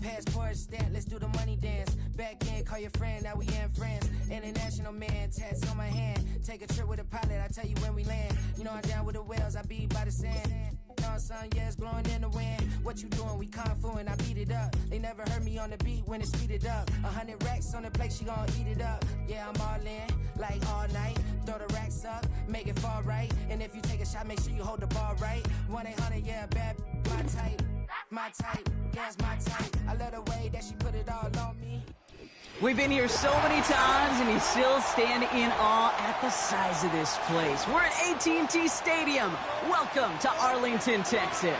Passport stamp, let's do the money dance. Back in, call your friend, now we in France. International man, tats on my hand. Take a trip with a pilot, I tell you when we land. You know I'm down with the whales, I be by the sand. On sun, yeah, it's blowing in the wind. What you doing? We kung fu and I beat it up. They never heard me on the beat when it speeded up. 100 racks on the plate, she gon' eat it up. Yeah, I'm all in, like all night. Throw the racks up, make it fall right. And if you take a shot, make sure you hold the ball right. 1-800, yeah, bad, my type. My type, yeah, it's my type. I love the way that she put it all on me. We've been here so many times, and you still stand in awe at the size of this place. We're at AT&T Stadium. Welcome to Arlington, Texas.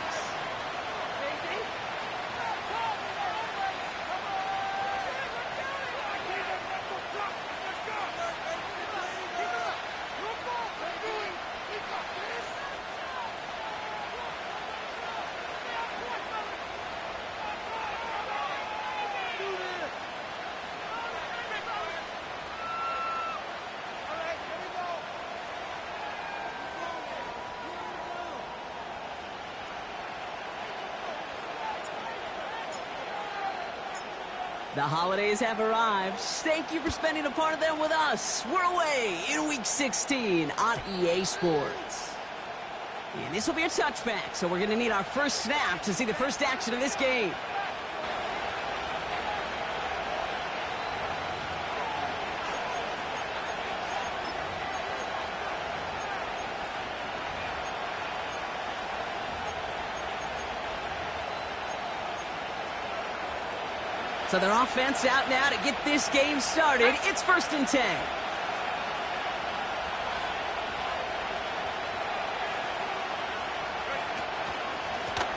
The holidays have arrived. Thank you for spending a part of them with us. We're away in Week 16 on EA Sports. And this will be a touchback, so we're going to need our first snap to see the first action of this game. So their offense out now to get this game started. It's 1st and 10.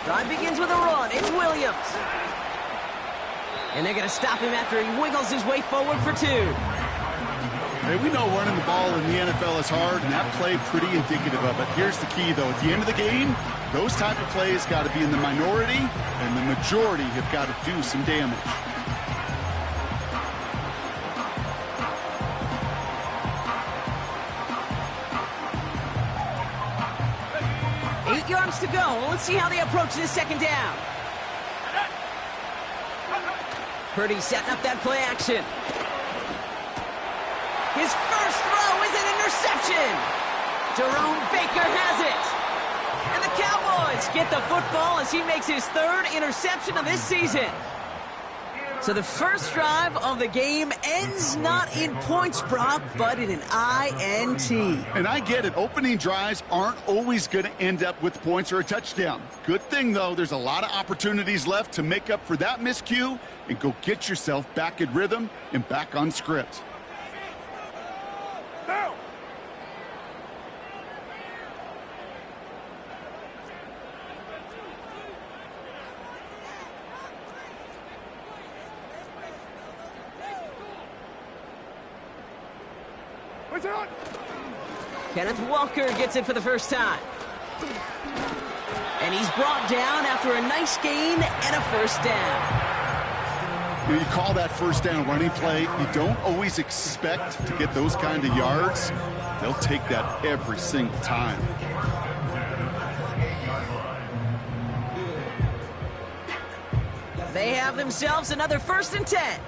Drive begins with a run. It's Williams. And they're going to stop him after he wiggles his way forward for 2. Hey, we know running the ball in the NFL is hard, and that play pretty indicative of it. Here's the key, though. At the end of the game, those type of plays got to be in the minority, and the majority have got to do some damage. 8 yards to go. Let's see how they approach this second down. Purdy setting up that play action. His first throw is an interception. Jerome Baker has it. And the Cowboys get the football as he makes his 3rd interception of this season. So the first drive of the game ends not in points, Brock, but in an INT. And I get it. Opening drives aren't always going to end up with points or a touchdown. Good thing, though, there's a lot of opportunities left to make up for that miscue and go get yourself back in rhythm and back on script. Down. Kenneth Walker gets it for the first time. And he's brought down after a nice gain and a first down. You call that first down running play. You don't always expect to get those kind of yards. They'll take that every single time. They have themselves another 1st and 10.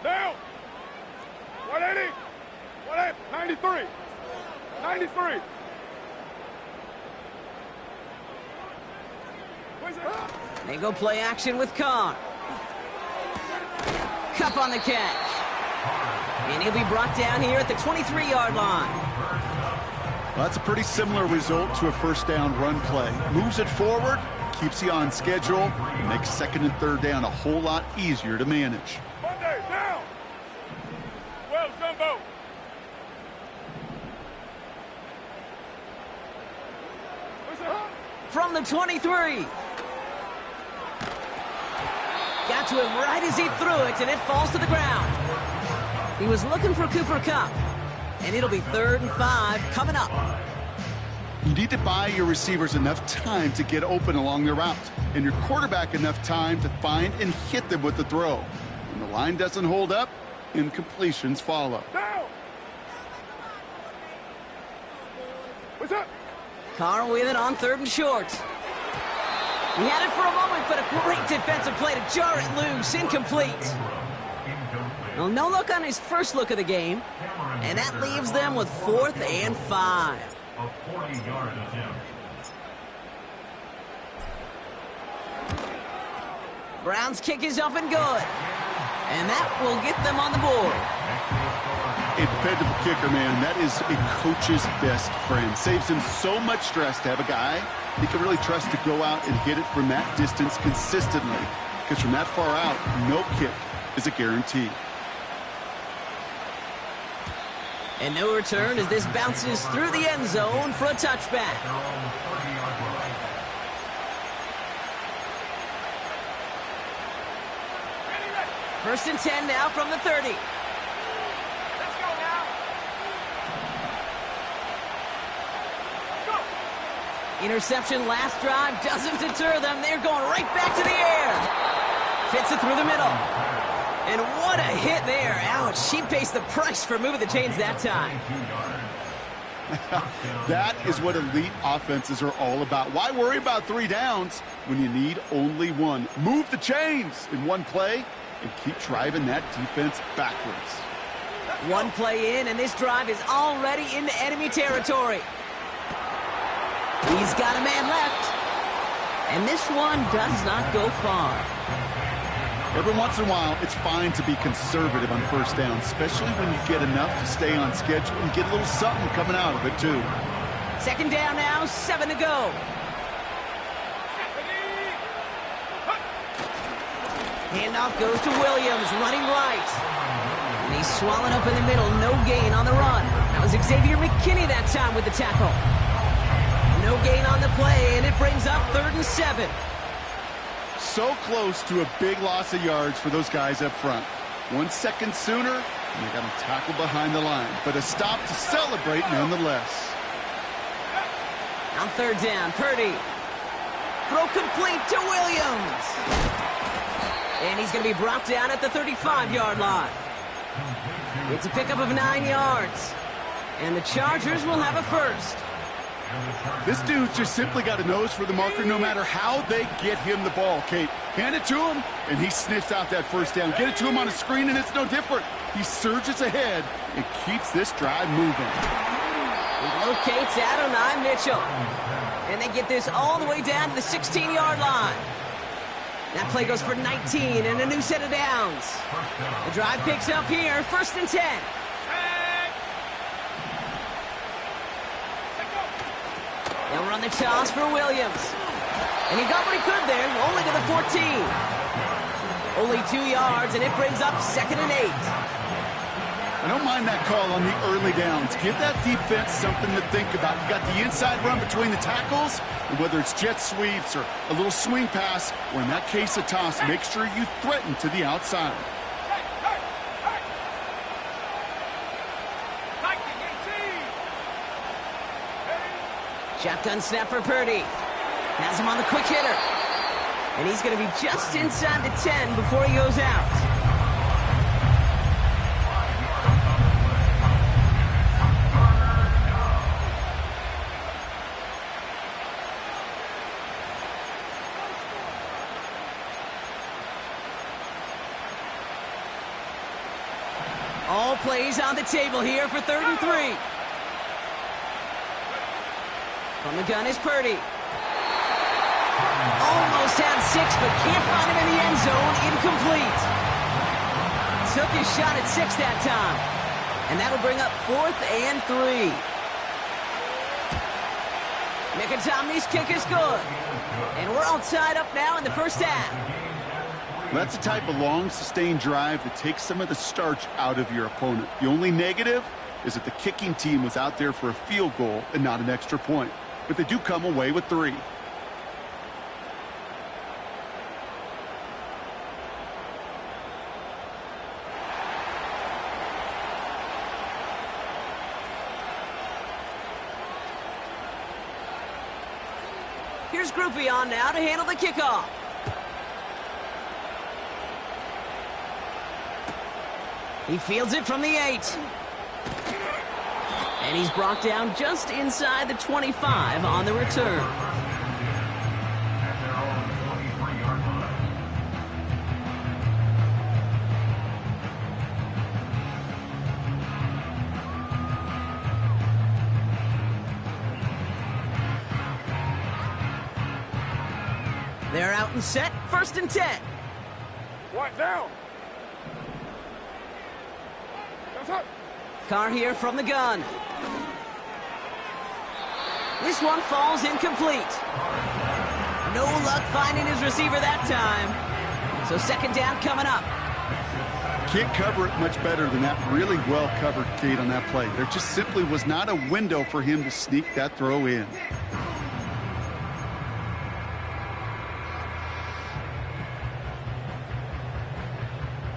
Down. 180. 93. 93. They go play action with Carr. Cup on the catch. And he'll be brought down here at the 23-yard line. Well, that's a pretty similar result to a first down run play. Moves it forward, keeps you on schedule, and makes 2nd and 3rd down a whole lot easier to manage. Monday, down. Well, Jumbo. From the 23. Got to him right as he threw it, and it falls to the ground. He was looking for Cooper Kupp, and it'll be 3rd and 5 coming up. You need to buy your receivers enough time to get open along their route, and your quarterback enough time to find and hit them with the throw. When the line doesn't hold up, incompletions follow. Down. What's up? Carr with it on 3rd and short. He had it for a moment, but a great defensive play to jar it loose. Incomplete. Well, no look on his first look of the game. And that leaves them with 4th and 5. A 40-yard attempt. Brown's kick is up and good. And that will get them on the board. A dependable kicker, man. That is a coach's best friend. Saves him so much stress to have a guy he can really trust to go out and hit it from that distance consistently. Because from that far out, no kick is a guarantee. And no return as this bounces through the end zone for a touchback. First and 10 now from the 30. Let's go now. Go. Interception last drive doesn't deter them. They're going right back to the air. Fits it through the middle. And what a hit there. Ouch, she pays the price for moving the chains that time. That is what elite offenses are all about. Why worry about 3 downs when you need only 1? Move the chains in one play and keep driving that defense backwards. One play in, and this drive is already into enemy territory. He's got a man left. And this one does not go far. Every once in a while, it's fine to be conservative on first down, especially when you get enough to stay on schedule and get a little something coming out of it, too. Second down now, 7 to go. Handoff goes to Williams, running right. And he's swallowed up in the middle, no gain on the run. That was Xavier McKinney that time with the tackle. No gain on the play, and it brings up 3rd and 7. So close to a big loss of yards for those guys up front. 1 second sooner, and they got to tackle behind the line. But a stop to celebrate nonetheless. On 3rd down, Purdy. Throw complete to Williams. And he's going to be brought down at the 35-yard line. It's a pickup of 9 yards. And the Chargers will have a first. This dude's just simply got a nose for the marker no matter how they get him the ball, Kate. Hand it to him, and he sniffs out that first down. Get it to him on a screen, and it's no different. He surges ahead and keeps this drive moving. He locates Adonai Mitchell. And they get this all the way down to the 16-yard line. That play goes for 19 and a new set of downs. The drive picks up here, 1st and 10. They'll run the toss for Williams. And he got what he could there, only to the 14. Only 2 yards, and it brings up 2nd and 8. I don't mind that call on the early downs. Give that defense something to think about. You got the inside run between the tackles, and whether it's jet sweeps or a little swing pass, or in that case a toss, make sure you threaten to the outside. Shotgun snap for Purdy. Has him on the quick hitter. And he's going to be just inside the 10 before he goes out. All plays on the table here for 3rd and 3. From the gun is Purdy. Almost had 6, but can't find him in the end zone. Incomplete. Took his shot at 6 that time. And that'll bring up 4th and 3. Mickatommy's kick is good. And we're all tied up now in the first half. That's the type of long, sustained drive that takes some of the starch out of your opponent. The only negative is that the kicking team was out there for a field goal and not an extra point. But they do come away with 3. Here's Groupie on now to handle the kickoff. He fields it from the 8. And he's brought down just inside the 25 on the return. They're out and set, 1st and 10. What down? Carr here from the gun. This one falls incomplete. No luck finding his receiver that time. So 2nd down coming up. Can't cover it much better than that. Really well covered, Kate, on that play. There just simply was not a window for him to sneak that throw in.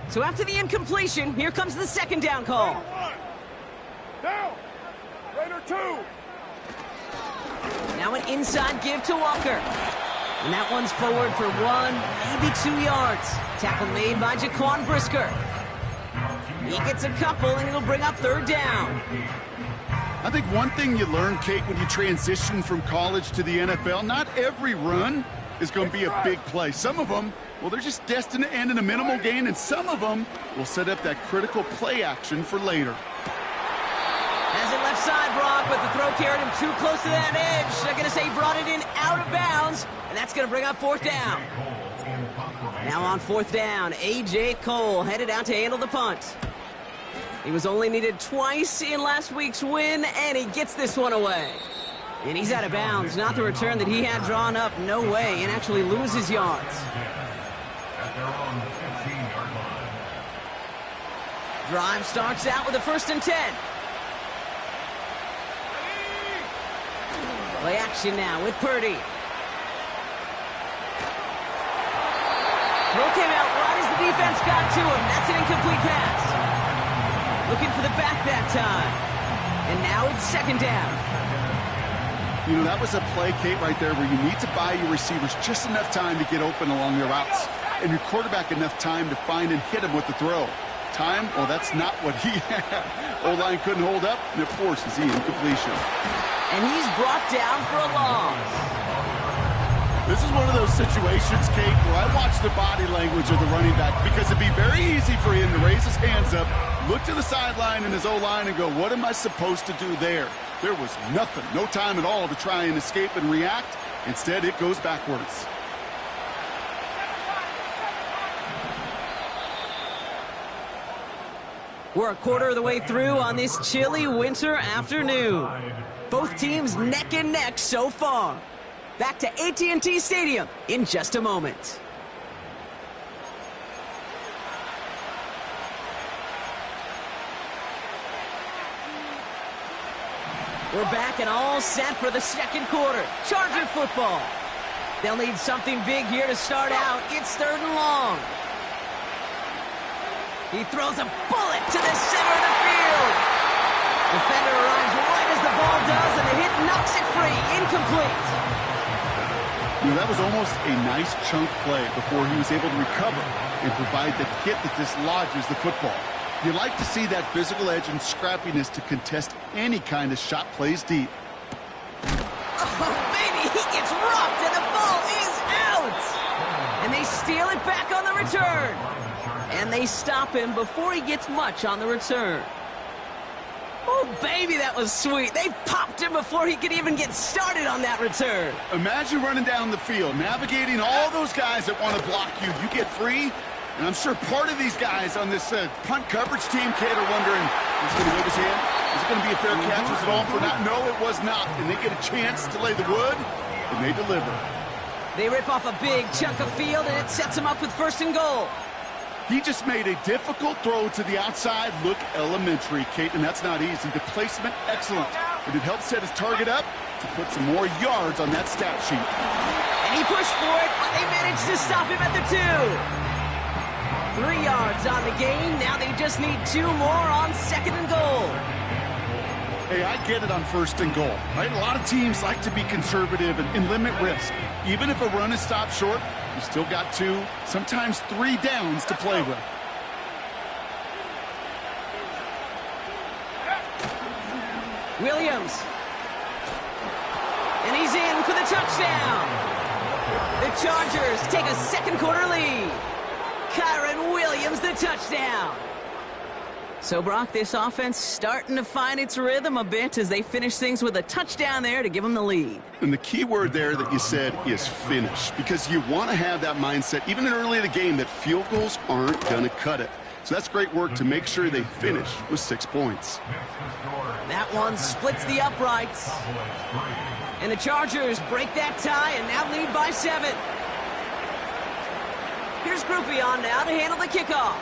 So after the incompletion, here comes the 2nd down call. Down. Raider 2. Now an inside give to Walker. And that one's forward for 1, maybe 2 yards. Tackle made by Jaquan Brisker. He gets a couple, and it'll bring up 3rd down. I think one thing you learn, Kate, when you transition from college to the NFL, not every run is going to be a big play. Some of them, well, they're just destined to end in a minimal gain, and some of them will set up that critical play action for later. Has it left side, Brock, but the throw carried him too close to that edge. They're going to say he brought it in out of bounds, and that's going to bring up 4th down. Now on 4th down, A.J. Cole headed out to handle the punt. He was only needed twice in last week's win, and he gets this one away. And he's out of bounds, not the return that he had drawn up, no way, and actually loses yards. Drive starts out with a 1st and 10. Play action now with Purdy. Throw came out right as the defense got to him. That's an incomplete pass. Looking for the back that time. And now it's 2nd down. You know, that was a play, Kate, right there where you need to buy your receivers just enough time to get open along their routes. And your quarterback enough time to find and hit him with the throw. Time? Well, that's not what he had. O-line couldn't hold up, and it forces the incompletion. And he's brought down for a loss. This is one of those situations, Kate, where I watch the body language of the running back because it'd be very easy for him to raise his hands up, look to the sideline in his O-line and go, what am I supposed to do there? There was nothing, no time at all to try and escape and react. Instead, it goes backwards. We're a quarter of the way through on this chilly winter afternoon. Both teams neck and neck so far. Back to AT&T Stadium in just a moment. We're back and all set for the 2nd quarter. Charger football. They'll need something big here to start out. It's 3rd and long. He throws a bullet to the center of the field. Defender arrives right as the ball does, and the hit knocks it free. Incomplete. You know, that was almost a nice chunk play before he was able to recover and provide the hit that dislodges the football. You like to see that physical edge and scrappiness to contest any kind of shot plays deep. Oh, baby, he gets rocked, and the ball is out. And they steal it back on the return. And they stop him before he gets much on the return. Oh, baby, that was sweet. They popped him before he could even get started on that return. Imagine running down the field, navigating all those guys that want to block you. You get free, and I'm sure part of these guys on this punt coverage team, Kate, are wondering, is he going to wave his hand? Is it going to be a fair catch? Was it all for not? No, it was not. And they get a chance to lay the wood, and they deliver. They rip off a big chunk of field, and it sets them up with 1st and goal. He just made a difficult throw to the outside look elementary, Kate, and that's not easy. The placement, excellent. But it helped set his target up to put some more yards on that stat sheet. And he pushed for it, but they managed to stop him at the 2. 3 yards on the gain. Now they just need 2 more on 2nd and goal. Hey, I get it on 1st and goal, right? A lot of teams like to be conservative and limit risk. Even if a run is stopped short, you still got 2, sometimes 3 downs to play with. Williams. And he's in for the touchdown. The Chargers take a 2nd quarter lead. Kyron Williams, the touchdown. So, Brock, this offense starting to find its rhythm a bit as they finish things with a touchdown there to give them the lead. And the key word there that you said is finish, because you want to have that mindset, even early in the game, that field goals aren't going to cut it. So that's great work to make sure they finish with 6 points. That one splits the uprights. And the Chargers break that tie and now lead by 7. Here's Groupie on now to handle the kickoff.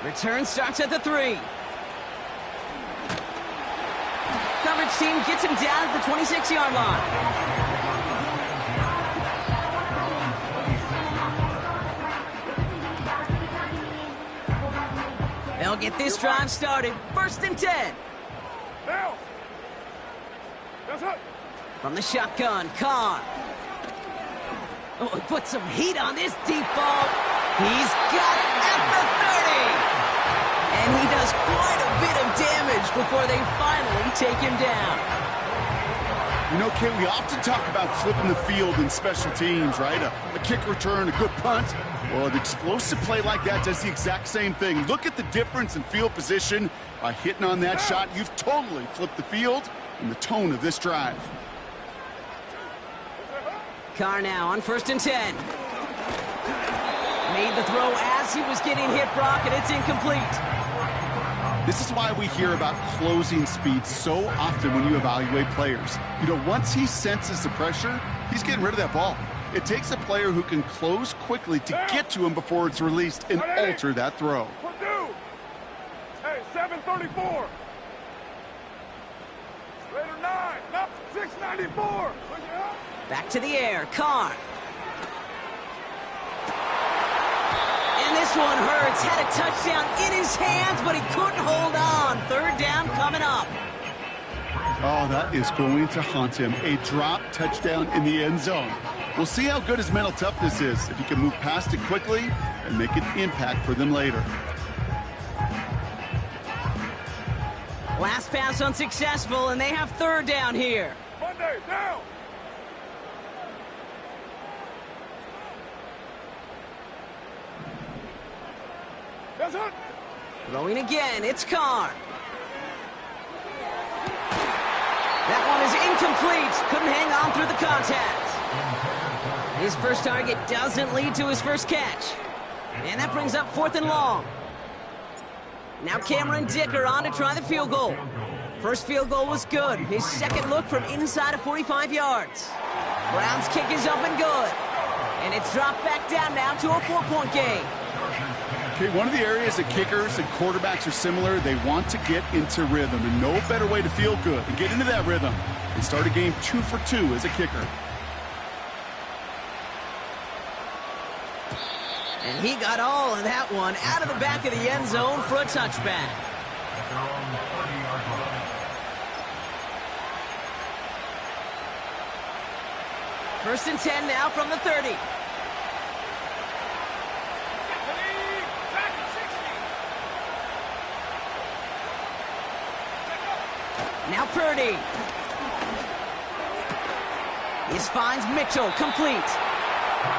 Return starts at the 3. Coverage team gets him down at the 26-yard line. They'll get this drive started. 1st and 10. Now. That's it. From the shotgun, Carr. Oh, he put some heat on this deep ball. He's got it at the 30. And he does quite a bit of damage before they finally take him down. You know, Kate, we often talk about flipping the field in special teams, right? A kick return, a good punt. Well, an explosive play like that does the exact same thing. Look at the difference in field position. By hitting on that shot, you've totally flipped the field and the tone of this drive. Carr now on 1st and 10. Made the throw as he was getting hit, Brock, and it's incomplete. This is why we hear about closing speed so often when you evaluate players. You know, once he senses the pressure, he's getting rid of that ball. It takes a player who can close quickly to get to him before it's released and alter that throw. Purdue. Hey, 734. Raider 9. No, 694. Back to the air, Carr. And this one hurts. Had a touchdown in his hands, but he couldn't hold on. 3rd down coming up. Oh, that is going to haunt him. A drop touchdown in the end zone. We'll see how good his mental toughness is, if he can move past it quickly and make an impact for them later. Last pass unsuccessful, and they have 3rd down here. Monday, down. That's it. Throwing again, it's Carr. That one is incomplete. Couldn't hang on through the contact. His first target doesn't lead to his first catch. And that brings up 4th and long. Now Cameron Dicker on to try the field goal. First field goal was good. His second look from inside of 45 yards. Brown's kick is up and good. And it's dropped back down now to a 4-point game. Okay, one of the areas that kickers and quarterbacks are similar, they want to get into rhythm, and no better way to feel good and get into that rhythm and start a game 2 for 2 as a kicker. And he got all of that one out of the back of the end zone for a touchback. 1st and 10 now from the 30. Now Purdy. This finds Mitchell, complete.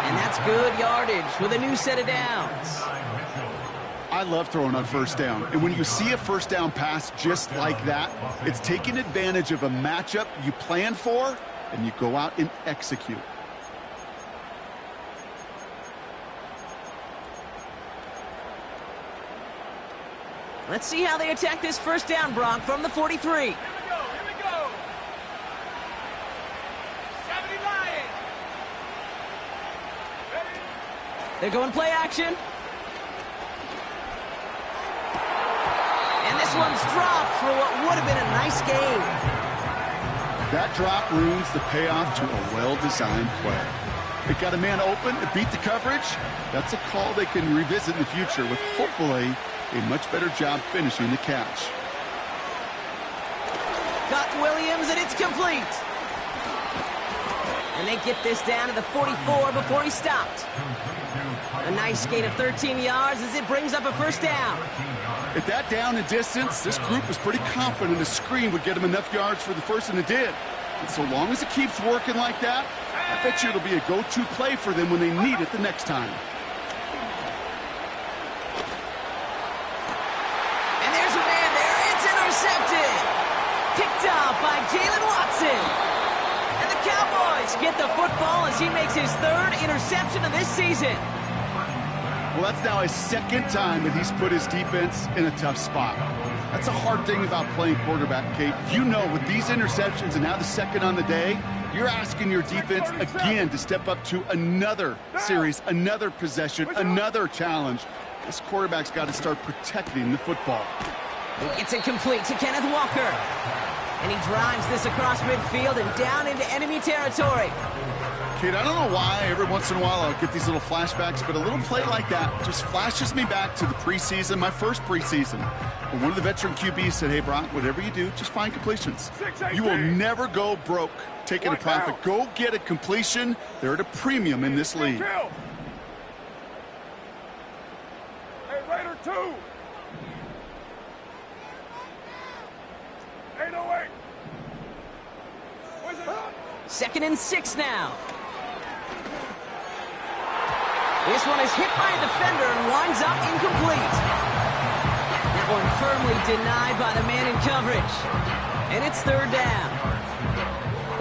And that's good yardage with a new set of downs. I love throwing on 1st down. And when you see a 1st down pass just like that, it's taking advantage of a matchup you plan for, and you go out and execute. Let's see how they attack this 1st down, Brock, from the 43. They're going play action. And this one's dropped for what would have been a nice game. That drop ruins the payoff to a well-designed play. It got a man open, it beat the coverage. That's a call they can revisit in the future with hopefully a much better job finishing the catch. Got Williams, and it's complete. And they get this down to the 44 before he stopped. A nice gain of 13 yards as it brings up a 1st down. At that down and distance, this group was pretty confident a screen would get them enough yards for the 1st, and it did. And so long as it keeps working like that, I bet you it'll be a go-to play for them when they need it the next time. by Jalen Watson. And the Cowboys get the football as he makes his third interception of this season. Well, that's now his second time that he's put his defense in a tough spot. That's a hard thing about playing quarterback, Kate. You know, with these interceptions and now the second on the day, you're asking your defense again to step up to another series, another possession, another challenge. This quarterback's got to start protecting the football. He gets it complete to Kenneth Walker. And he drives this across midfield and down into enemy territory. Kate, I don't know why every once in a while I'll get these little flashbacks, but a little play like that just flashes me back to the preseason, my first preseason. When one of the veteran QBs said, hey, Brock, whatever you do, just find completions. You will never go broke taking a profit. Go get a completion. They're at a premium in this league. Hey, Raider 2. 808. Where's it? 2nd and 6 now. This one is hit by a defender and winds up incomplete. That one firmly denied by the man in coverage. And it's 3rd down.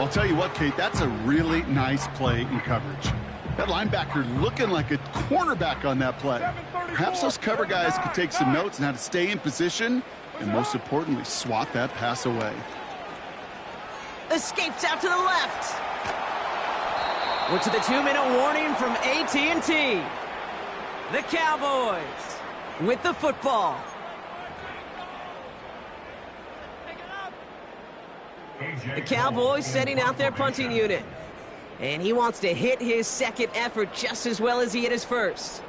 I'll tell you what, Kate, that's a really nice play in coverage. That linebacker looking like a cornerback on that play. Perhaps those cover guys could take some notes on how to stay in position and, most importantly, swat that pass away. Escapes out to the left. We're to the 2-minute warning from AT&T. The Cowboys with the football. The Cowboys setting out their punting unit. And he wants to hit his second effort just as well as he hit his first.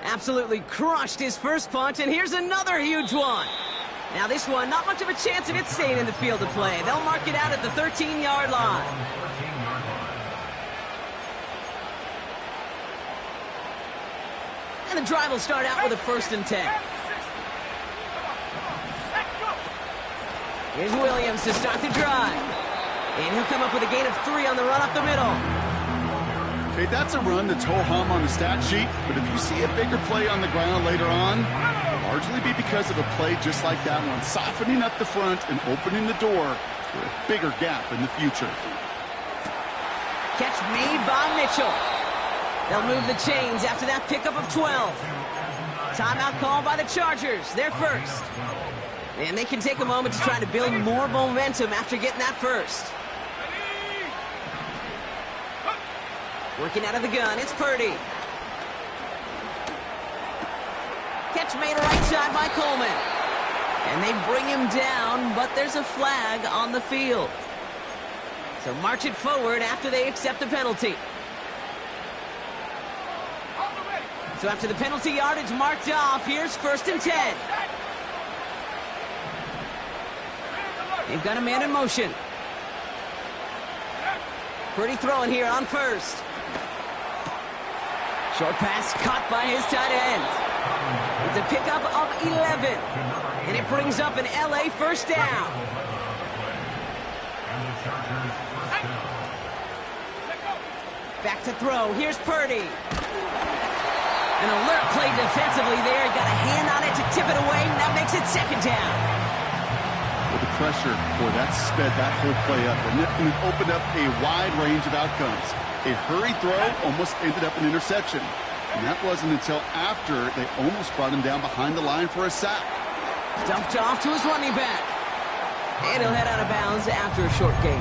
Absolutely crushed his first punt, and here's another huge one. Now this one, not much of a chance of it staying in the field of play. They'll mark it out at the 13-yard line. And the drive will start out with a 1st and 10. Here's Williams to start the drive. And he'll come up with a gain of 3 on the run up the middle. Okay, that's a run that's ho-hum on the stat sheet, but if you see a bigger play on the ground later on, it'll largely be because of a play just like that one, softening up the front and opening the door for a bigger gap in the future. Catch made by Mitchell. They'll move the chains after that pickup of 12. Timeout called by the Chargers, their first. And they can take a moment to try to build more momentum after getting that first. Working out of the gun, it's Purdy. Catch made right side by Coleman. And they bring him down, but there's a flag on the field. So march it forward after they accept the penalty. So after the penalty yardage marked off, here's 1st and 10. They've got a man in motion. Purdy throwing here on 1st. Short pass caught by his tight end. It's a pickup of 11. And it brings up an LA 1st down. Back to throw. Here's Purdy. An alert play defensively there. Got a hand on it to tip it away. And that makes it 2nd down. With the pressure, boy, that sped that whole play up. And it opened up a wide range of outcomes. A hurried throw almost ended up an interception. And that wasn't until after they almost brought him down behind the line for a sack. Dumped off to his running back. And he'll head out of bounds after a short gain.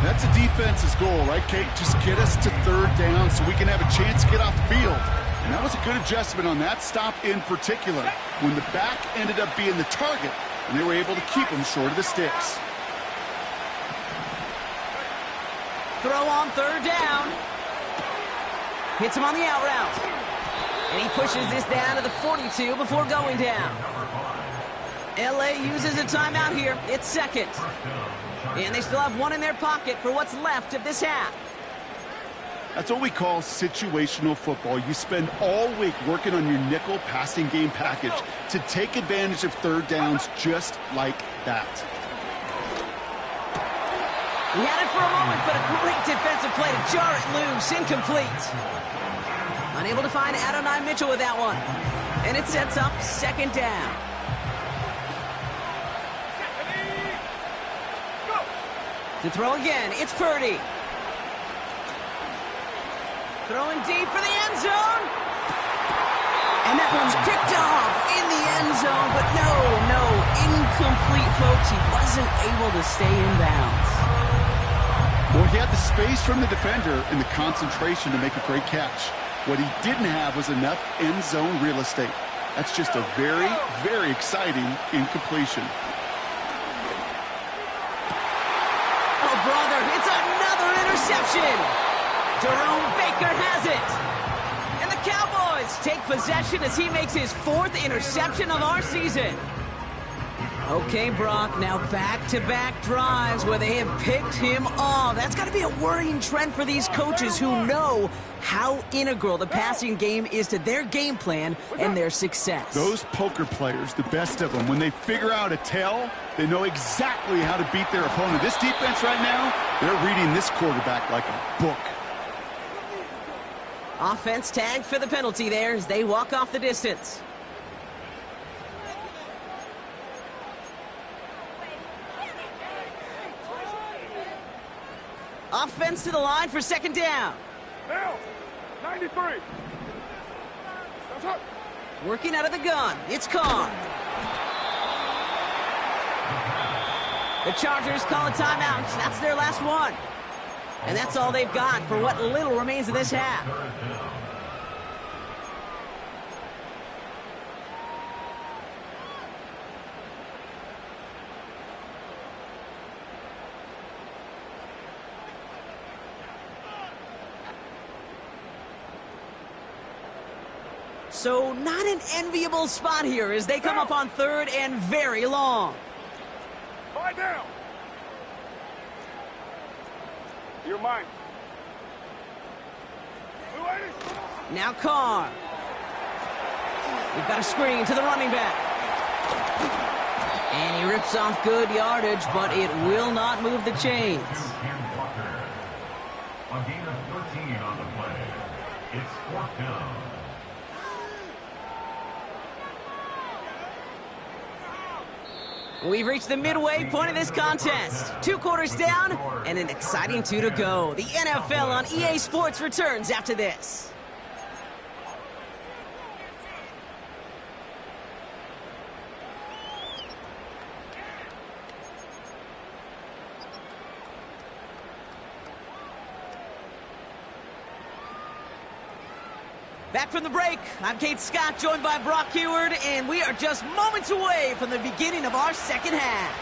That's a defense's goal, right, Kate? Just get us to 3rd down so we can have a chance to get off the field. And that was a good adjustment on that stop in particular, when the back ended up being the target, and they were able to keep him short of the sticks. Throw on 3rd down. Hits him on the out route. And he pushes this down to the 42 before going down. LA uses a timeout here. It's 2nd. And they still have 1 in their pocket for what's left of this half. That's what we call situational football. You spend all week working on your nickel passing game package to take advantage of 3rd downs just like that. He had it for a moment, but a great defensive play to jar it loose. Incomplete. Unable to find Adonai Mitchell with that one. And it sets up 2nd down. To throw again, it's Purdy. Throwing deep for the end zone. And that one's picked off in the end zone, but no, incomplete, folks. He wasn't able to stay in bounds. Well, he had the space from the defender and the concentration to make a great catch. What he didn't have was enough end zone real estate. That's just a very, very exciting incompletion. Oh, brother, it's another interception. Jerome Baker has it. And the Cowboys take possession as he makes his 4th interception of our season. Okay, Brock, now back-to-back drives where they have picked him off. That's got to be a worrying trend for these coaches who know how integral the passing game is to their game plan and their success. Those poker players, the best of them, when they figure out a tell, they know exactly how to beat their opponent. This defense right now, they're reading this quarterback like a book. Offense tagged for the penalty there as they walk off the distance. Offense to the line for 2nd down. Now, 93. That's up. Working out of the gun, it's Carr. The Chargers call a timeout. That's their last one. And that's all they've got for what little remains of this half. So not an enviable spot here as they come up on 3rd and very long. Lie down. You're mine. Now Carr. We've got a screen to the running back. And he rips off good yardage, but it will not move the chains. A gain of 13 on the play. It's 4th down. We've reached the midway point of this contest. 2 quarters down and an exciting 2 to go. The NFL on EA Sports returns after this. Back from the break, I'm Kate Scott, joined by Brock Heward, and we are just moments away from the beginning of our 2nd half.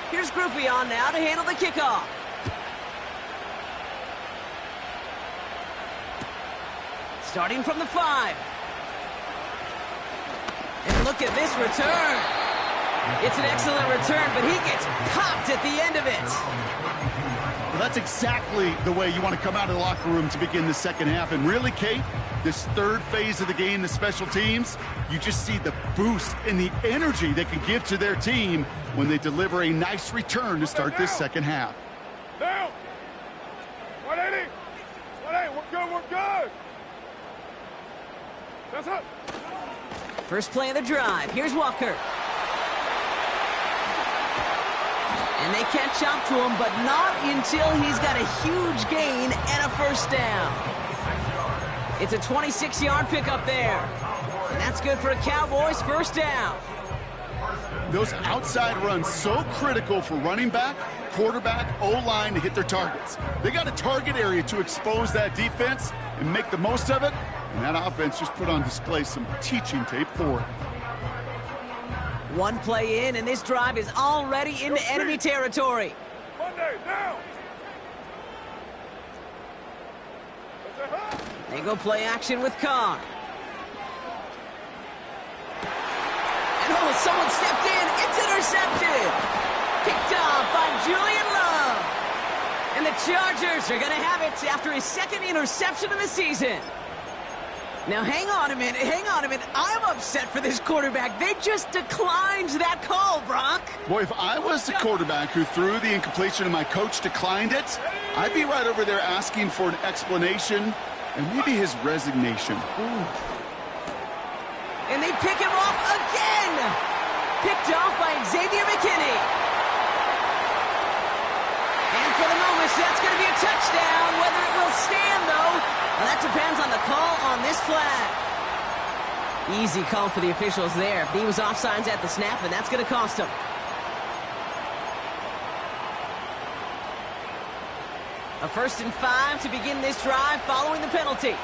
Here's Groupie on now to handle the kickoff. Starting from the 5. And look at this return. It's an excellent return, but he gets popped at the end of it. Well, that's exactly the way you want to come out of the locker room to begin the 2nd half. And really, Kate, this 3rd phase of the game, the special teams, you just see the boost and the energy they can give to their team when they deliver a nice return to start this 2nd half. Down. 180. 180. We're good. That's up. First play of the drive. Here's Walker. And they catch up to him, but not until he's got a huge gain and a 1st down. It's a 26-yard pickup there. And that's good for a Cowboys 1st down. Those outside runs so critical for running back, quarterback, O-line to hit their targets. They got a target area to expose that defense and make the most of it. And that offense just put on display some teaching tape for it. 1 play in, and this drive is already into enemy territory. Monday, down. They go play action with Carr. And oh, someone stepped in. It's intercepted. Picked off by Julian Love. And the Chargers are going to have it after his 2nd interception of the season. Now, hang on a minute. I'm upset for this quarterback. They just declined that call, Brock. Boy, if I was the quarterback who threw the incompletion and my coach declined it, I'd be right over there asking for an explanation and maybe his resignation. Ooh. And they pick him off again. Picked off by Xavier McKinney. for the moment. So that's going to be a touchdown. Whether it will stand, though, well, that depends on the call on this flag. Easy call for the officials there. He was offsides at the snap, and that's going to cost him. A 1st and 5 to begin this drive following the penalty.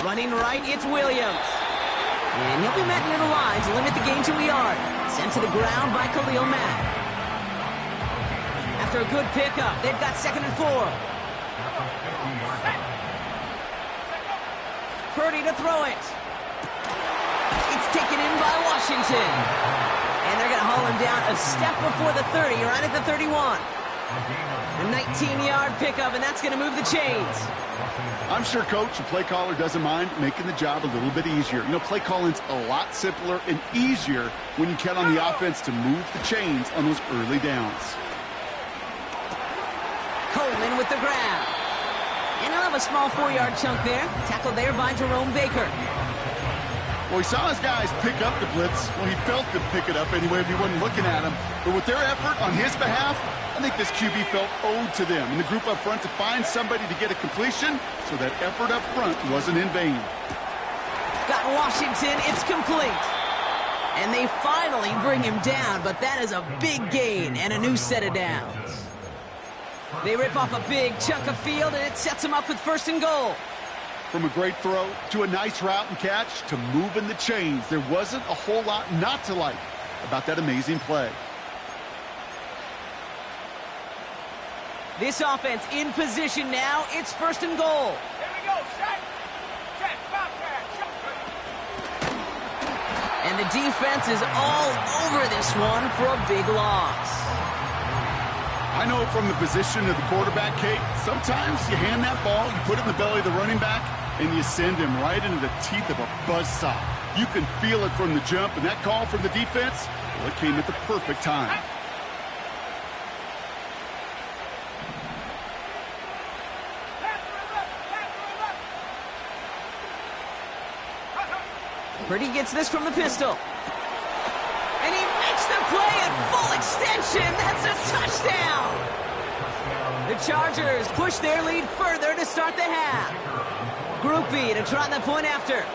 Running right, it's Williams. And he'll be met near the line to limit the gain to a yard. Sent to the ground by Khalil Mack. After a good pickup, they've got 2nd and 4. Purdy to throw it. It's taken in by Washington. And they're going to haul him down a step before the 30, right at the 31. A 19-yard pickup, and that's going to move the chains. I'm sure Coach, the play caller, doesn't mind making the job a little bit easier. You know, play calling's a lot simpler and easier when you count on the offense to move the chains on those early downs. Coleman with the grab. And he'll have a small 4-yard chunk there. Tackled there by Jerome Baker. Well, he saw his guys pick up the blitz. Well, he felt them pick it up anyway if he wasn't looking at him. But with their effort on his behalf, I think this QB felt owed to them and the group up front to find somebody to get a completion, so that effort up front wasn't in vain. Got Washington, it's complete. And they finally bring him down, but that is a big gain and a new set of downs. They rip off a big chunk of field, and it sets them up with 1st and goal. From a great throw to a nice route and catch to moving the chains, there wasn't a whole lot not to like about that amazing play. This offense in position now. It's 1st and goal. Here we go. Set. Set. Bobcat. And the defense is all over this one for a big loss. I know from the position of the quarterback, Kate, sometimes you hand that ball, you put it in the belly of the running back, and you send him right into the teeth of a buzzsaw. You can feel it from the jump, and that call from the defense, well, it came at the perfect time. Purdy gets this from the pistol. And he makes the play at full extension. That's a touchdown. The Chargers push their lead further to start the half. Groupie to try the point after.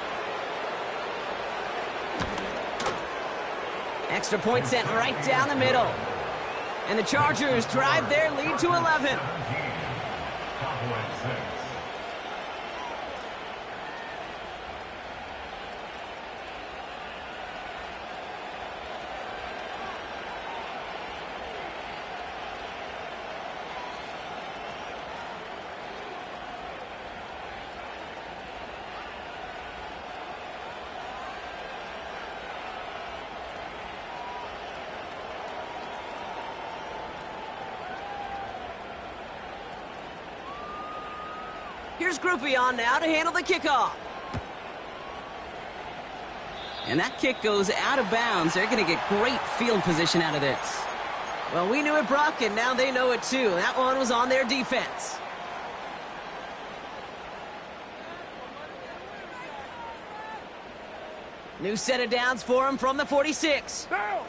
Extra point sent right down the middle. And the Chargers drive their lead to 11. Here's Groupie on now to handle the kickoff. And that kick goes out of bounds. They're going to get great field position out of this. Well, we knew it, Brock, and now they know it too. That one was on their defense. New set of downs for him from the 46. Down.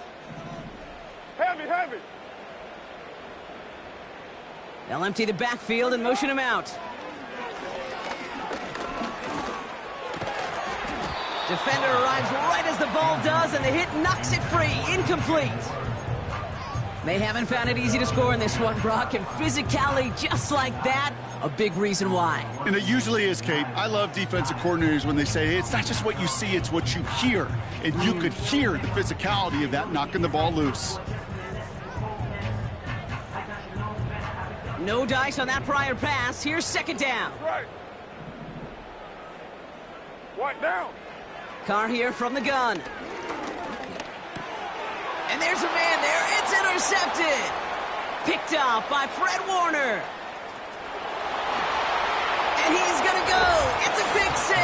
Heavy, heavy. They'll empty the backfield and motion him out. Defender arrives right as the ball does, and the hit knocks it free. Incomplete. They haven't found it easy to score in this one, Brock, and physicality just like that, a big reason why. And it usually is, Kate. I love defensive coordinators when they say, hey, it's not just what you see, it's what you hear. And you could hear the physicality of that knocking the ball loose. No dice on that prior pass. Here's 2nd down. Right. What down? Carr here from the gun. And there's a man there. It's intercepted. Picked off by Fred Warner. And he's going to go. It's a pick 6.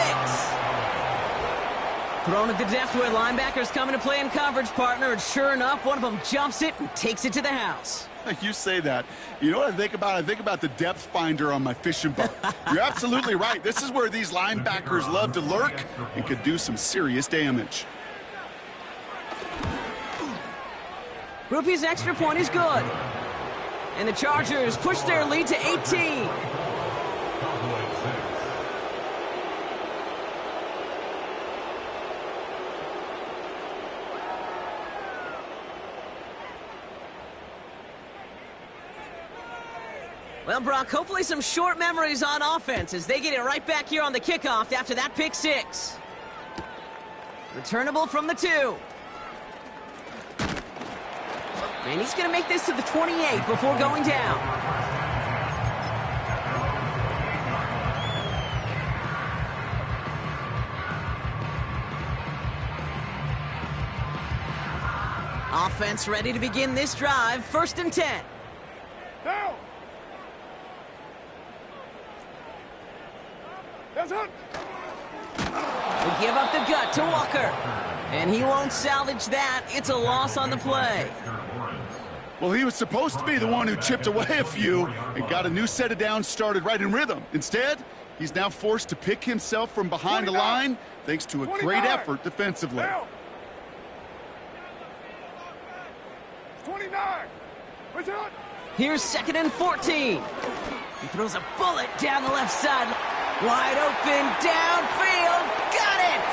Thrown at the depth where linebackers coming to play in coverage, partner. And sure enough, one of them jumps it and takes it to the house. You say that. You know what I think about? I think about the depth finder on my fishing boat. You're absolutely right. This is where these linebackers love to lurk and could do some serious damage. Groupie's extra point is good. And the Chargers push their lead to 18. Well, Brock, hopefully some short memories on offense as they get it right back here on the kickoff after that pick six. Returnable from the 2. And he's going to make this to the 28 before going down. Offense ready to begin this drive. 1st and 10. Down. That's it. We give up the gut to Walker. And he won't salvage that. It's a loss on the play. Well, he was supposed to be the one who chipped away a few and got a new set of downs started right in rhythm. Instead, he's now forced to pick himself from behind the line thanks to a great effort defensively. Down. 29. What's it? Here's 2nd and 14. He throws a bullet down the left side. Wide open, downfield. Got it!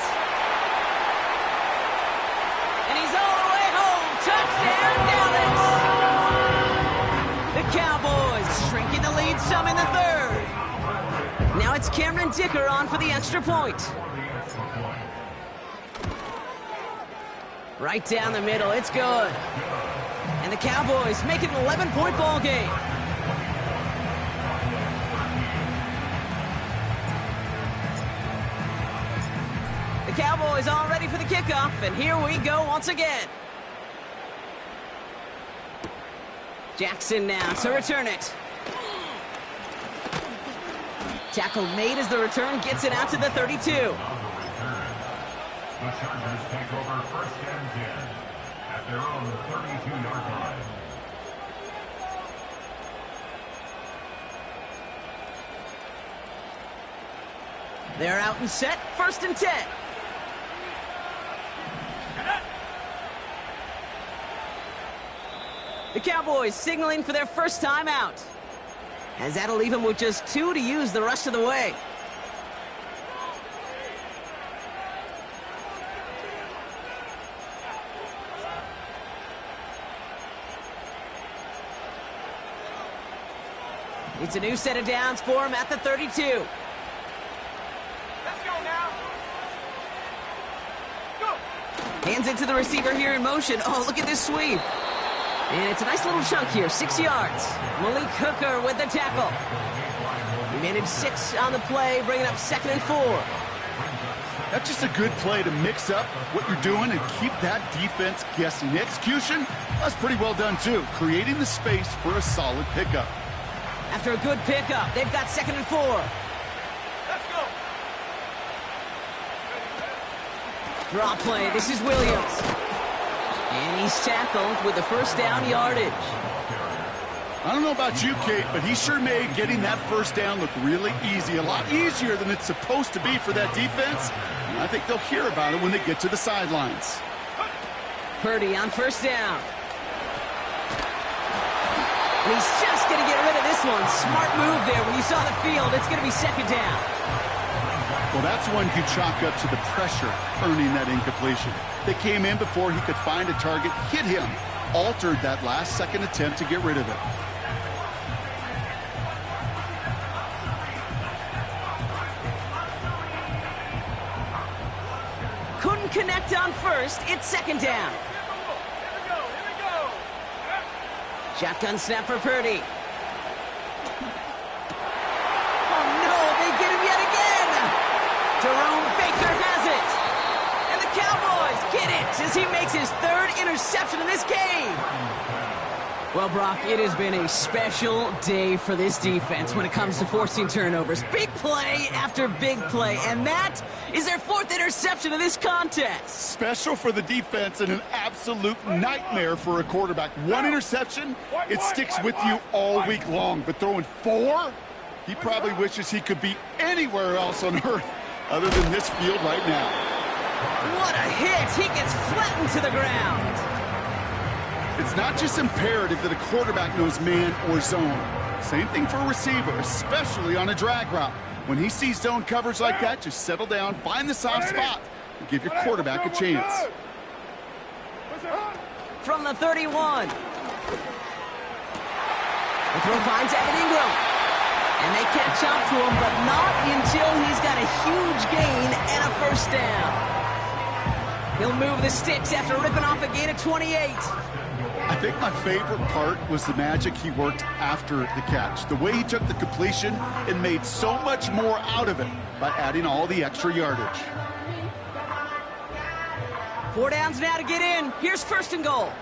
And he's all the way home. Touchdown, Dallas! The Cowboys shrinking the lead some in the 3rd. Now it's Cameron Dicker on for the extra point. Right down the middle, it's good. And the Cowboys make it an 11-point ball game. The Cowboys all ready for the kickoff, and here we go once again. Jackson now to return it. Tackle made as the return gets it out to the 32. The Chargers take over 1st and 10 at their own 32-yard line. They're out and set. 1st and 10. The Cowboys signaling for their first time out. As that'll leave them with just 2 to use the rest of the way. It's a new set of downs for him at the 32. Let's go now. Go. Hands it to the receiver here in motion. Oh, look at this sweep. And it's a nice little chunk here, 6 yards. Malik Hooker with the tackle. He managed 6 on the play, bringing up 2nd and 4. That's just a good play to mix up what you're doing and keep that defense guessing. The execution, that's pretty well done too, creating the space for a solid pickup. After a good pickup, they've got 2nd and 4. Let's go. Draw play, this is Williams. And he's tackled with the first down yardage. I don't know about you, Kate, but he sure made getting that first down look really easy. A lot easier than it's supposed to be for that defense. And I think they'll hear about it when they get to the sidelines. Purdy on first down. And he's just going to get rid of this one. Smart move there. When you saw the field, it's going to be 2nd down. Well, that's one you chalk up to the pressure earning that incompletion. They came in before he could find a target, hit him, altered that last second attempt to get rid of it. Couldn't connect on first. It's 2nd down. Here we go. Shotgun snap for Purdy. Oh, no, they get him yet again. Jerome Baker has it. And the Cowboys get it as he makes his 3rd interception in this game. Well, Brock, it has been a special day for this defense when it comes to forcing turnovers. Big play after big play, and that is their 4th interception of this contest. Special for the defense and an absolute nightmare for a quarterback. 1 interception, it sticks with you all week long. But throwing 4, he probably wishes he could be anywhere else on earth other than this field right now. What a hit! He gets flattened to the ground. It's not just imperative that a quarterback knows man or zone. Same thing for a receiver, especially on a drag route. When he sees zone coverage like that, just settle down, find the soft spot, and give your quarterback a chance. From the 31. The throw finds Evan Ingram. And they catch up to him, but not until he's got a huge gain and a first down. He'll move the sticks after ripping off a gain of 28. I think my favorite part was the magic he worked after the catch. The way he took the completion and made so much more out of it by adding all the extra yardage. 4 downs now to get in. Here's first and goal.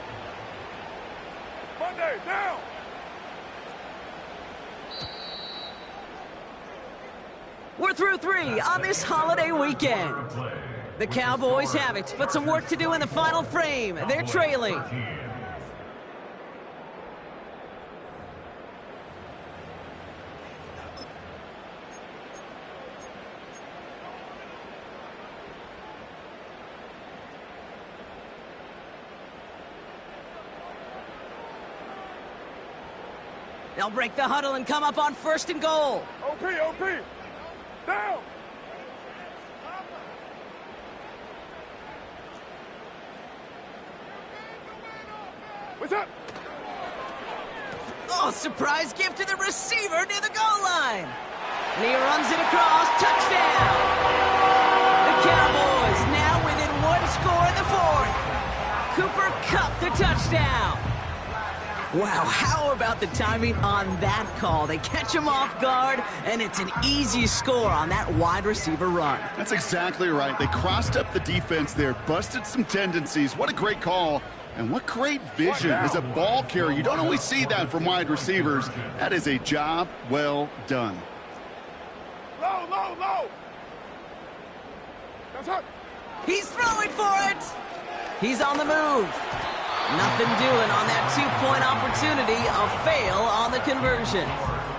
Monday, down. We're through 3 on this holiday weekend. The Cowboys have it, but some work to do in the final frame. They're trailing. They'll break the huddle and come up on first and goal. OP, down. What's up? Oh, surprise gift to the receiver near the goal line. And he runs it across. Touchdown. The Cowboys now within 1 score in the 4th. Cooper Kupp the touchdown. Wow, how about the timing on that call? They catch him off guard, and it's an easy score on that wide receiver run. That's exactly right. They crossed up the defense there, busted some tendencies. What a great call, and what great vision as a ball carrier. You don't always see that from wide receivers. That is a job well done. Low. That's up. He's throwing for it. He's on the move. Nothing doing on that 2-point opportunity. A fail on the conversion.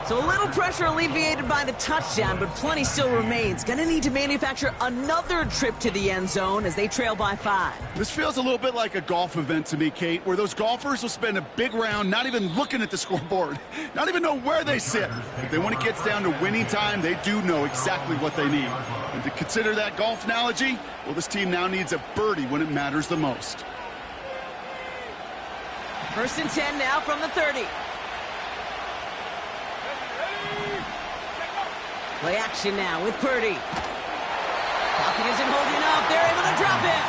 So a little pressure alleviated by the touchdown, but plenty still remains. Going to need to manufacture another trip to the end zone as they trail by 5. This feels a little bit like a golf event to me, Kate, where those golfers will spend a big round not even looking at the scoreboard, not even know where they sit. But then when it gets down to winning time, they do know exactly what they need. And to consider that golf analogy, well, this team now needs a birdie when it matters the most. First and 10 now from the 30. Play action now with Purdy. Pocket isn't holding up. They're able to drop him.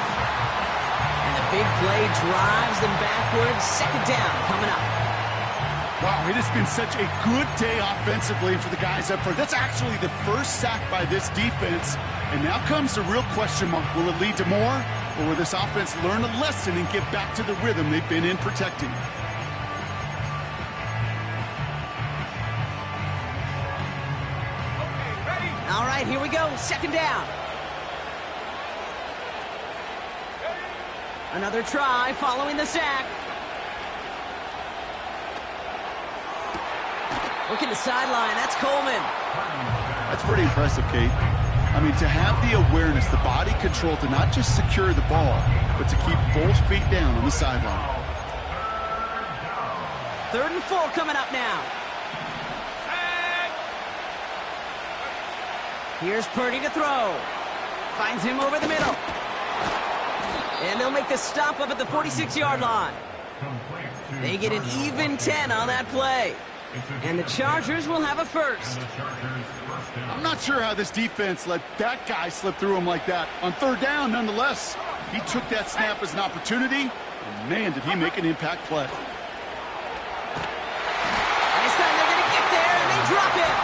And the big play drives them backwards. Second down coming up. Wow, it has been such a good day offensively for the guys up front. That's actually the first sack by this defense. And now comes the real question mark. Will it lead to more? Or will this offense learn a lesson and get back to the rhythm they've been in protecting? All right, here we go. Second down. Another try following the sack. Working the sideline. That's Coleman. That's pretty impressive, Kate. I mean, to have the awareness, the body control to not just secure the ball, but to keep both feet down on the sideline. 3rd and 4 coming up now. Here's Purdy to throw. Finds him over the middle. And they'll make the stop up at the 46-yard line. They get an even 10 on that play. And the Chargers will have a first. I'm not sure how this defense let that guy slip through him like that. On 3rd down, nonetheless, he took that snap as an opportunity, and man, did he make an impact play. This time they're going to get there, and they drop it.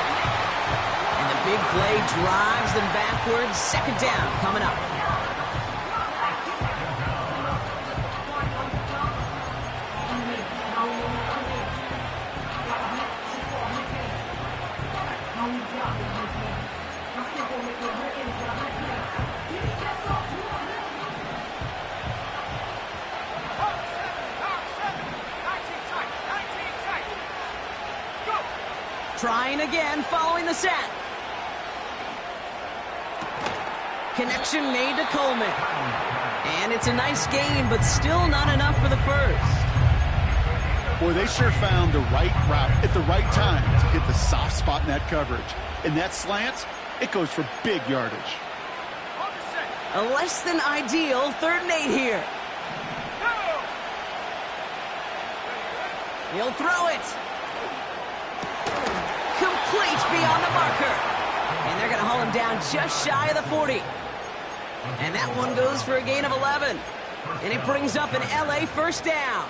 And the big play drives them backwards. Second down coming up. Trying again following the sack. Connection made to Coleman. And it's a nice gain, but still not enough for the first. Boy, they sure found the right route at the right time to hit the soft spot in that coverage. And that slant, it goes for big yardage. A less than ideal 3rd and 8 here. He'll throw it. Complete beyond the marker. And they're going to haul him down just shy of the 40. And that one goes for a gain of 11. And it brings up an LA first down.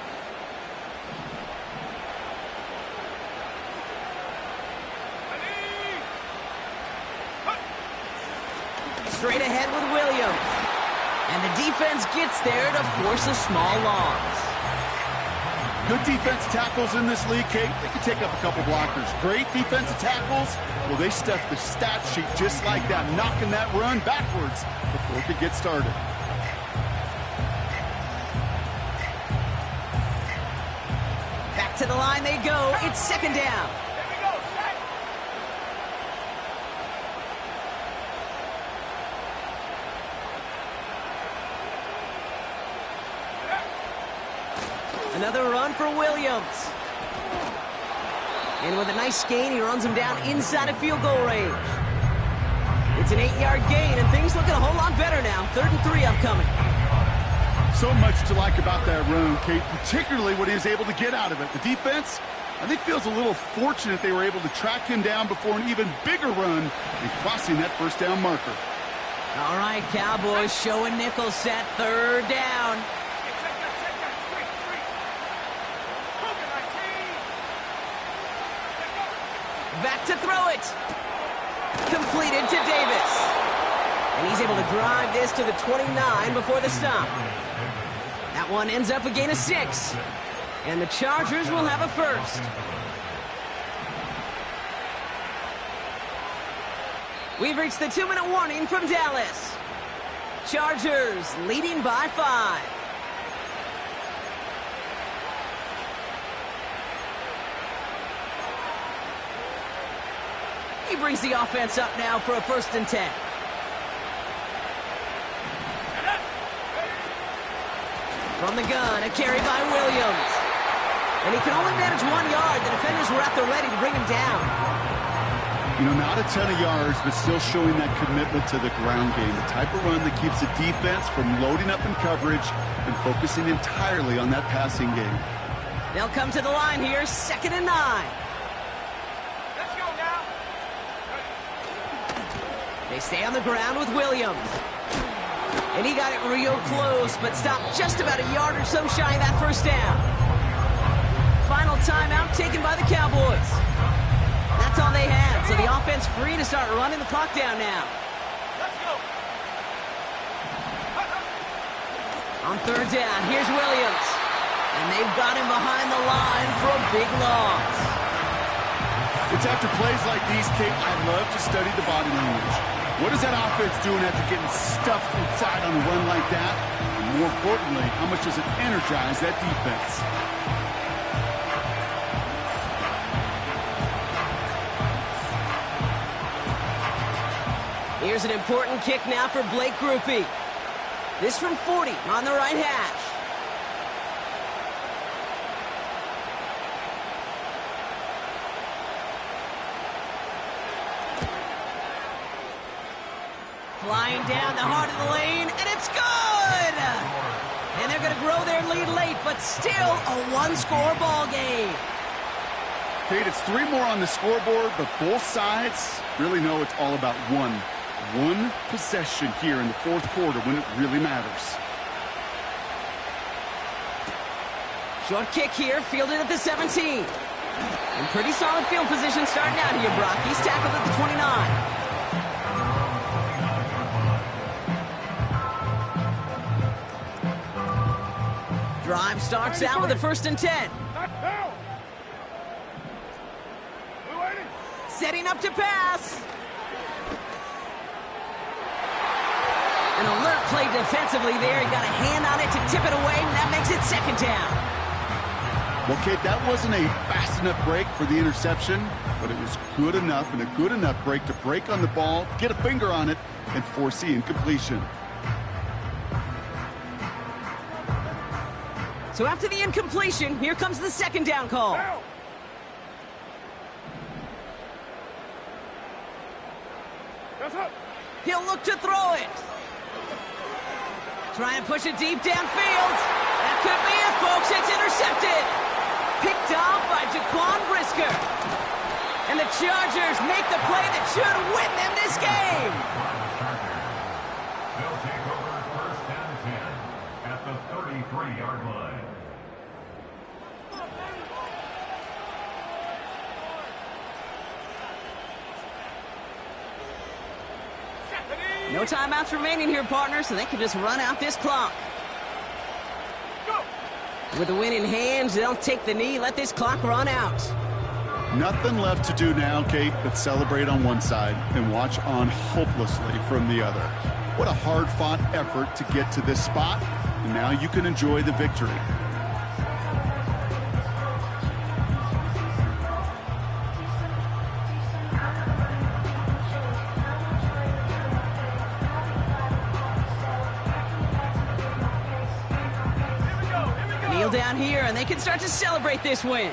Straight ahead with Williams. And the defense gets there to force a small loss. Good defensive tackles in this league, Kate. They can take up a couple blockers. Great defensive tackles. Well, they stuffed the stat sheet just like that, knocking that run backwards before it could get started. Back to the line they go. It's 2nd down. Another run for Williams. And with a nice gain, he runs him down inside of field goal range. It's an 8-yard gain, and things looking a whole lot better now. 3rd and 3 upcoming. So much to like about that run, Kate, particularly what he was able to get out of it. The defense, I think, feels a little fortunate they were able to track him down before an even bigger run and crossing that first down marker. All right, Cowboys showing nickel set, 3rd down. Back to throw it. Completed to Davis. And he's able to drive this to the 29 before the stop. That one ends up a gain of 6. And the Chargers will have a first. We've reached the 2-minute warning from Dallas. Chargers leading by 5. He brings the offense up now for a 1st and 10. From the gun, a carry by Williams. And he can only manage 1 yard. The defenders were at the ready to bring him down. You know, not a ton of yards, but still showing that commitment to the ground game. The type of run that keeps the defense from loading up in coverage and focusing entirely on that passing game. They'll come to the line here, 2nd and 9. They stay on the ground with Williams. And he got it real close, but stopped just about a yard or so shy of that first down. Final timeout taken by the Cowboys. That's all they had, so the offense free to start running the clock down now. Let's go. On 3rd down, here's Williams. And they've got him behind the line for a big loss. It's after plays like these, Kate, I love to study the body language. What is that offense doing after getting stuffed inside on a run like that? And more importantly, how much does it energize that defense? Here's an important kick now for Blake Grupe. This from 40 on the right hash. Flying down the heart of the lane, and it's good! And they're going to grow their lead late, but still a 1-score ball game. Kate, it's 3 more on the scoreboard, but both sides really know it's all about one possession here in the 4th quarter when it really matters. Short kick here, fielded at the 17. And pretty solid field position starting out here, Brock. He's tackled at the 29. Drive starts out with a 1st and 10. Setting up to pass. An alert play defensively there. He got a hand on it to tip it away, and that makes it 2nd down. Well, Kate, that wasn't a fast enough break for the interception, but it was good enough and a good enough break to break on the ball, get a finger on it, and force the incompletion. So after the incompletion, here comes the second down call. Down. That's up. He'll look to throw it. Try and push it deep downfield. That could be it, folks. It's intercepted. Picked off by Jaquan Brisker. And the Chargers make the play that should win them this game. They'll take over first and 10 at the 33-yard line. No timeouts remaining here, partner, so they can just run out this clock. Go. With the win in hand, they'll take the knee, let this clock run out. Nothing left to do now, Kate, but celebrate on one side and watch on hopelessly from the other. What a hard-fought effort to get to this spot, and now you can enjoy the victory. Kneel down here, and they can start to celebrate this win.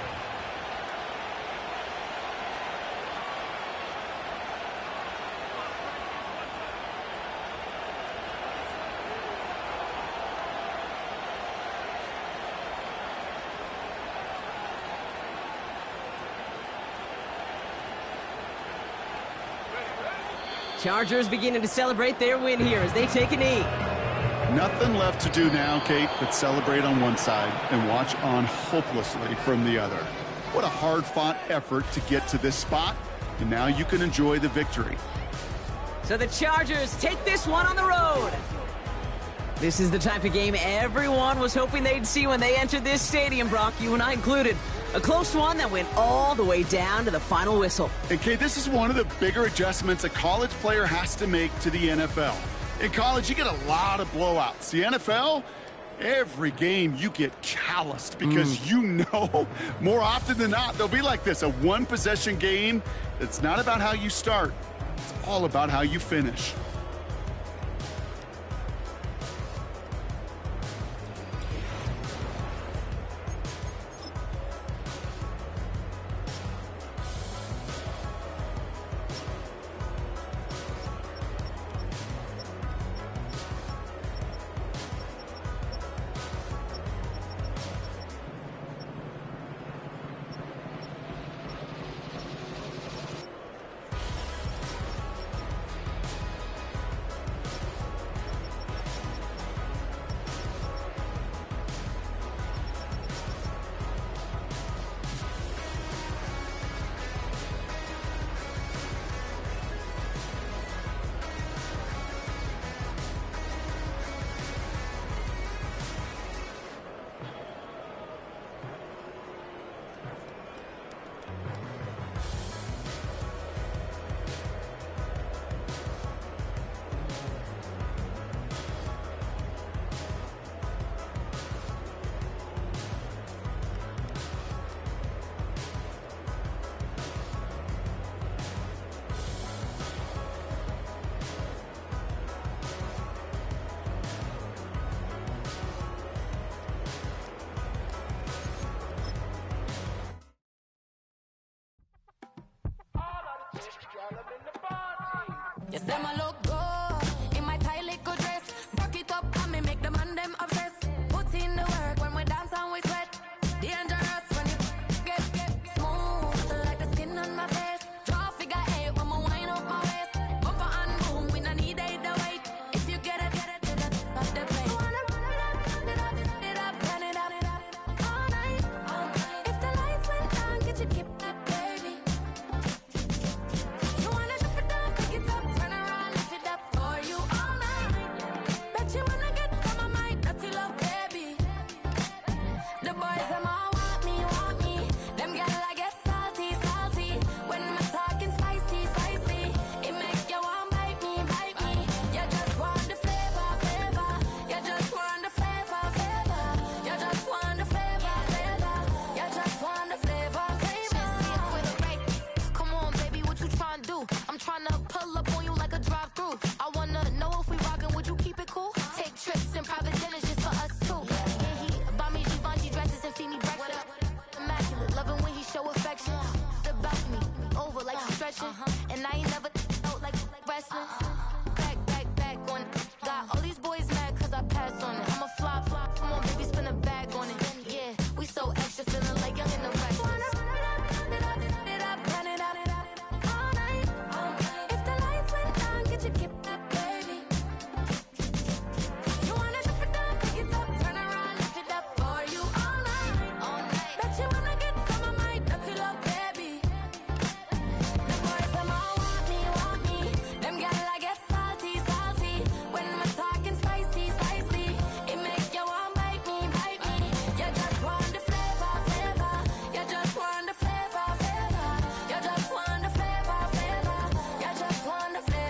Chargers beginning to celebrate their win here as they take a knee. Nothing left to do now, Kate, but celebrate on one side and watch on hopelessly from the other. What a hard-fought effort to get to this spot, and now you can enjoy the victory. So the Chargers take this one on the road. This is the type of game everyone was hoping they'd see when they entered this stadium, Brock, you and I included. A close one that went all the way down to the final whistle. And Kate, this is one of the bigger adjustments a college player has to make to the NFL. In college, you get a lot of blowouts. The NFL, every game you get calloused because you know more often than not they'll be like this, a one-possession game. It's not about how you start. It's all about how you finish. You say my look good in my tight little dress. Rock it up and me make the man them obsessed. Put in the work when we dance and we sweat. Dangerous when you get smooth like the skin on my face. Draw figure eight when we wind up my waist. Bumper and boom, we no need it the wait. If you get it, not the play. Wanna run it up, turn it up all night. If the lights went down, get you keep it, baby. You wanna drop it down, pick it up, turn around, lift aggression. And I ain't never out like wrestling. Back on it. Got all these boys mad cause I pass on it. I'm a flop, come on baby, spin a bag on it. Yeah, we so extra, feeling like young in the rest. If the lights went down, get your kip up, baby. You wanna dip it down, pick it up, turn around, lift it up for you all night. Bet you wanna get some of my dirty love, baby. The boys, them all want me. Them gal I get salty. When we're talking spicy. It make you want bite me. You just want the flavor. You just want the flavor. You just want the flavor. You just want the flavor.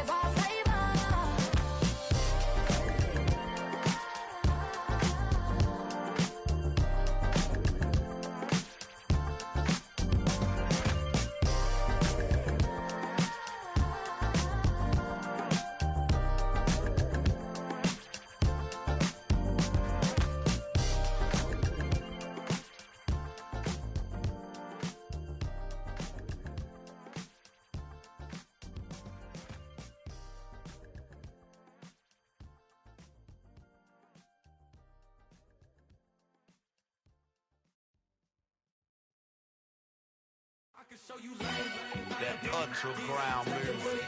That ultra ground music,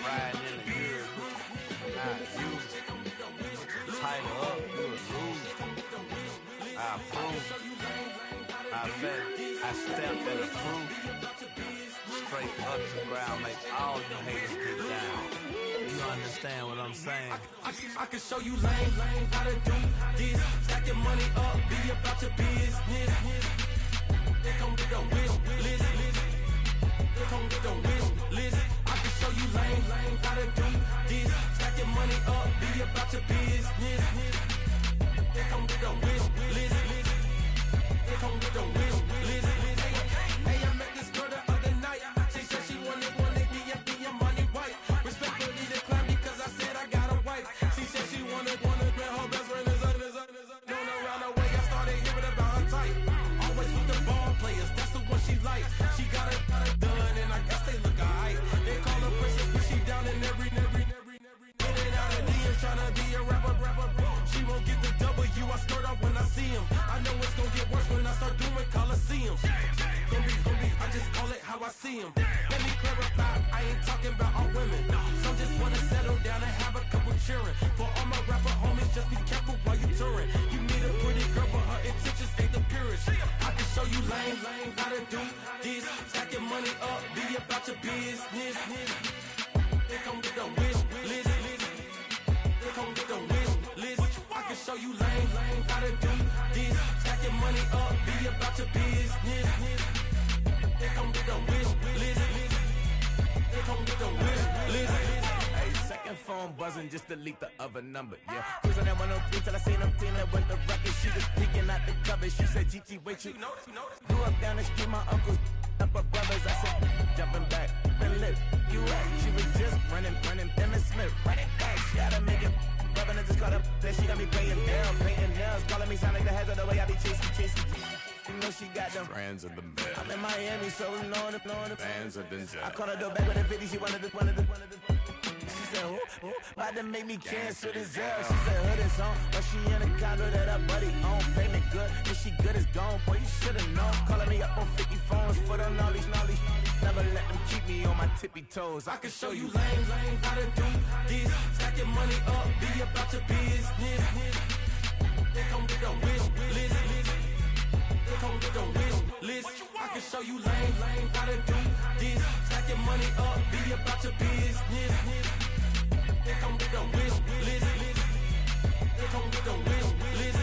riding in the years, not used. Tighten up, you'll lose. I approve. I bet, I step and approve. Straight ultra ground makes all you haters get down. You understand what I'm saying? I can show you lame, how to do this. Stack your money up, be about your business. They come with a wish list. They come with a wish list. I can show you lame, how to do this. Stack your money up, be about your business. They come with a wish list. They come with a wish list. Hey, I met this girl the other night. She said she wanted me and be a money white. Respectfully declined because I said I got a wife. She said she wanted man, her best friend is known around the way. I started hearing about her type. Always with the ball players, that's the one she likes. She got it done, and I guess they look alright. They call her princess, but she down in every. In and out of DMs, tryna be a rapper. She won't get the W, I skirt off when I see him. I know it's gonna get worse when I start doing Coliseums. Gonna be, I just call it how I see him. Let me clarify, I ain't talking about all women. Some just wanna settle down and have a couple cheering. For all my rapper homies, just be careful while you touring. You need a pretty girl, but her intentions ain't the purest. I can show you lame, how to do this. Stack your money up, be about your business. They come with a wish list. They come with a wish list. I can show you lame, how to do this. Stack your money up, be about your business. They come with a wish list. They come with a wish list. Hey, second phone buzzing, just delete the other number, yeah. Cruising at 103 till I seen them feeling with the record. She was peeking out the cover. She said, Gigi, wait, you grew up down the street, my uncles up her brothers. I said, jumping back, been lit. You at? She was just running, Emmett Smith, running back. She had to make it. Rubbing, I just caught up. Then she got me paying down, painting nails, calling me sound like the heads of the way I be chasing. You know she got them Brands of the bed. I'm in Miami, so we know the Bands of Denzel. I caught her door back with a 50, she wanted the. She said, who? About to make me cancel this L. She said, hood is on, but she in a condo that her buddy own. Payment good, if she good is gone, boy, you should've known. Calling me up on 50 phones, foot on all these. Never let them keep me on my tippy toes. I can show you lame, how to do this. Stack your money up, be about your business. They come with a wish list. They come with a wish list. I can show you lame, how to do this. Stack your money up, be about your business. They come with a wish list. They come with a wish list.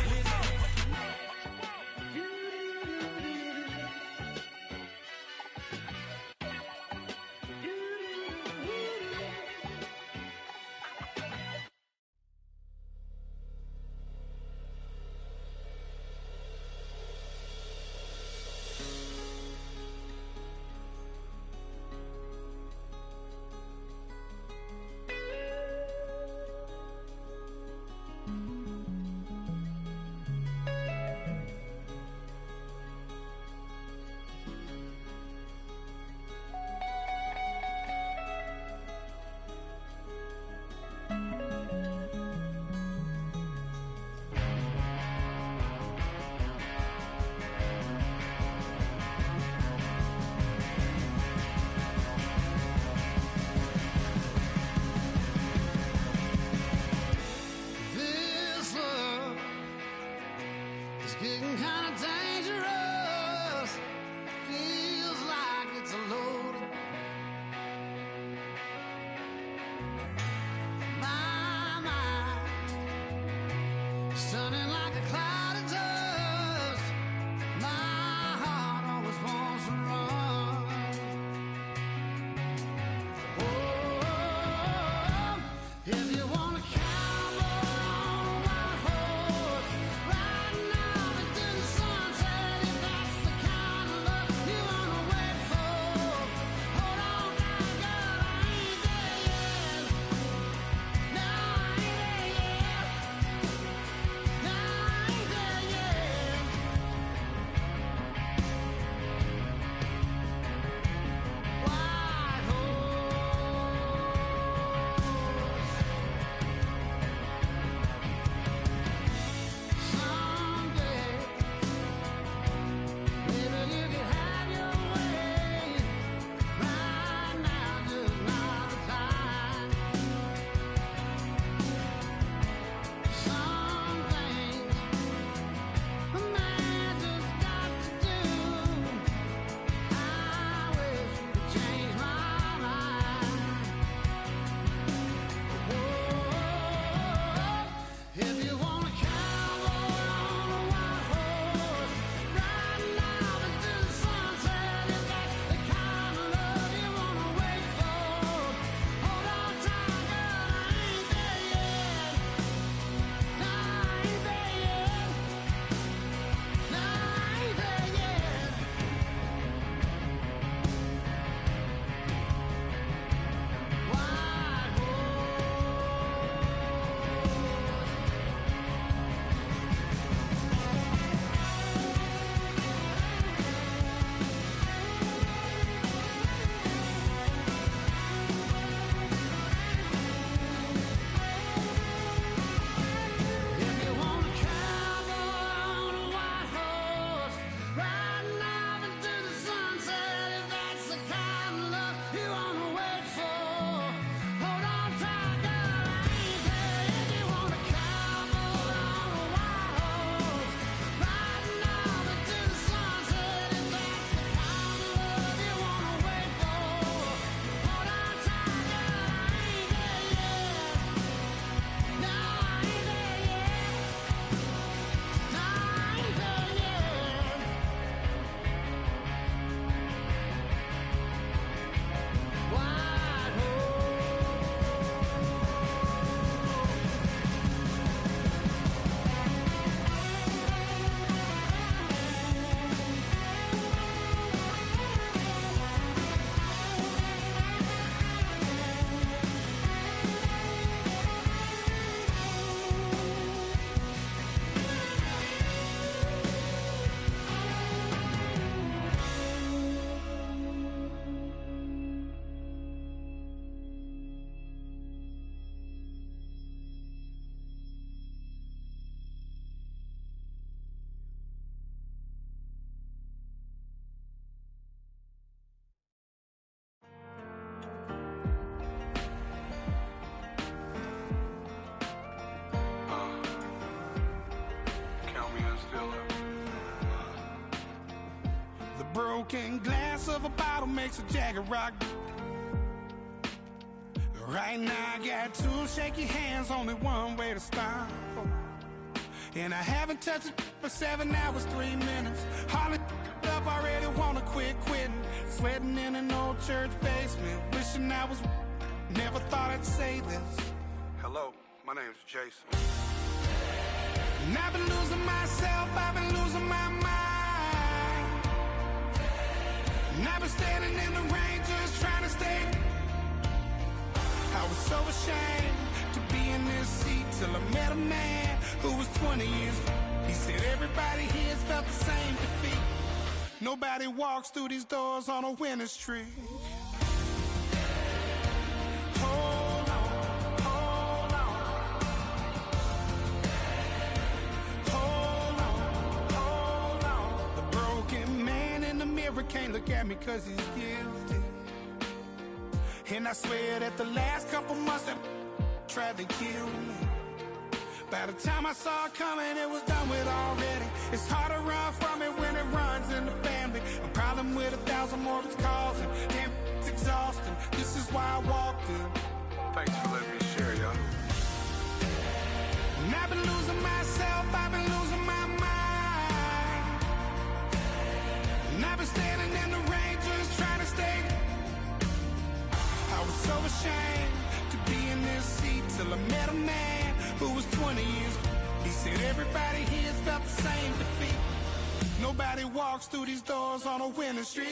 broken glass of a bottle makes a jagger rock. Right now I got two shaky hands, only one way to stop. And I haven't touched it for 7 hours, 3 minutes. Hardly up, already wanna quit quitting. Sweating in an old church basement, wishing I was. Never thought I'd say this. Hello, my name's Jason. And I've been losing myself, I've been losing my mind. And I've been standing in the rain just trying to stay. I was so ashamed to be in this seat till I met a man who was 20 years. He said everybody here's felt the same defeat. Nobody walks through these doors on a winning streak. Hold on, hold on. Hold on, hold on. The broken man in the mirror can't look at me 'cause he's guilty. And I swear that the last couple months that tried to kill me. By the time I saw it coming, it was done with already. It's hard to run from it when it runs in the family. A problem with 1,000 more it's causing. Damn, it's exhausting. This is why I walked in. Thanks for letting me share, y'all. And I've been losing myself, I've been losing my mind. And I've been standing in the rain just trying to stay. I was so ashamed to be in this seat till I met a man who was 20 years. He said everybody here's felt the same defeat. Nobody walks through these doors on a winning streak.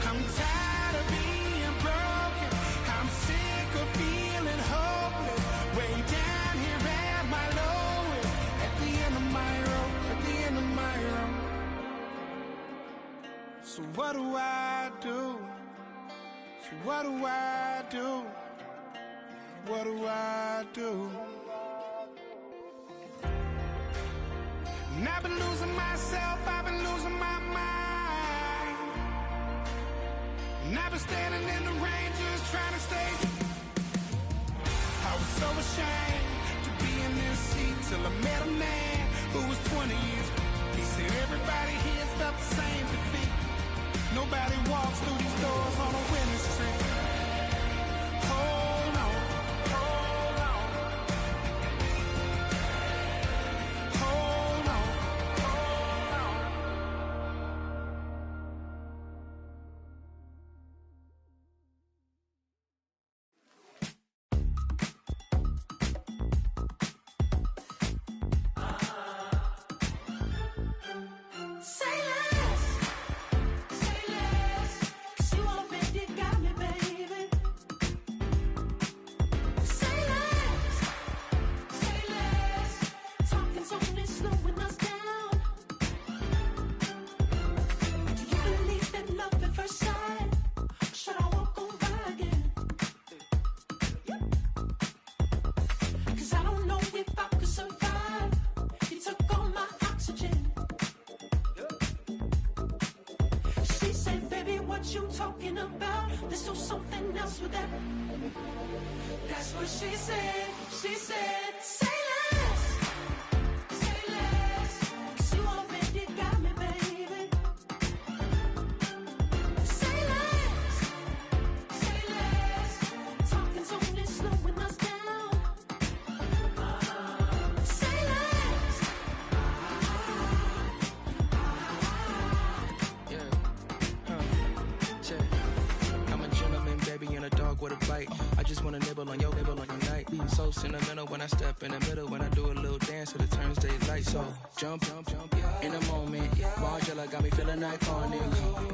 I'm tired of being broken. I'm sick of feeling hopeless. Way down here at my lowest. At the end of my road. At the end of my road. So what do I do? So what do I do? What do I do? And I've been losing myself, I've been losing my mind. And I've been standing in the rain just trying to stay. I was so ashamed to be in this seat till I met a man who was 20 years. He said everybody here's felt the same defeat. Nobody walks through these doors on a winning streak. Hold on, hold on. Hold on, hold on. Say less, 'cause you already got me, baby. Say less, talking's only slowing us down. Do you believe that love at first sight? Should I walk on by again? 'Cause I don't know if I could survive. You took all my oxygen. She said, baby, what you talking about? Let's do something else with that. That's what she said. She said, say less, 'cause you already got me, baby. Say less, talking's only slowing us down. Say less. I'm a gentleman, baby, and a dog with a bite. I just wanna nibble on your night. So sentimental when I step in the middle. When I do a little dance till it turns daylight. So jump, in a moment. Margella got me feeling iconic.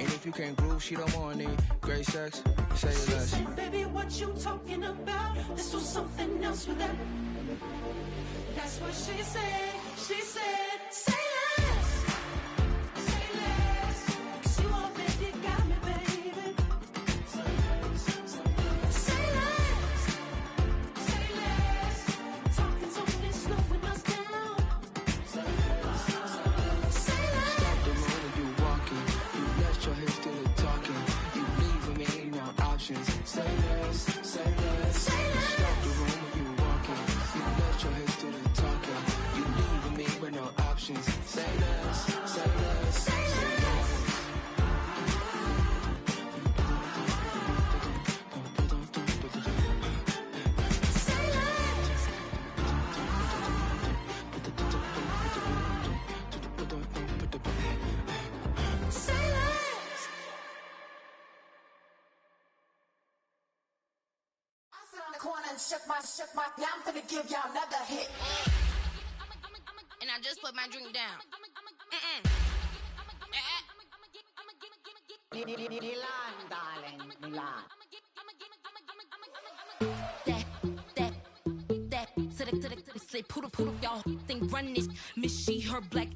And if you can't groove, she don't want it. Great sex, say She less. said, baby, what you talking about? Let's do something else with that. That's what she said. She said, say less, 'cause you already got me, baby. Say less, talking's only slowing us down. Say less. Stop the road and you walking. You let your hips do the talking. You leaving me no options. Say less. done shook my, now I'm finna give y'all another hit. And I just put my drink down. Milan, darling, Milan. Say poodle, y'all think run this. Miss she, her black.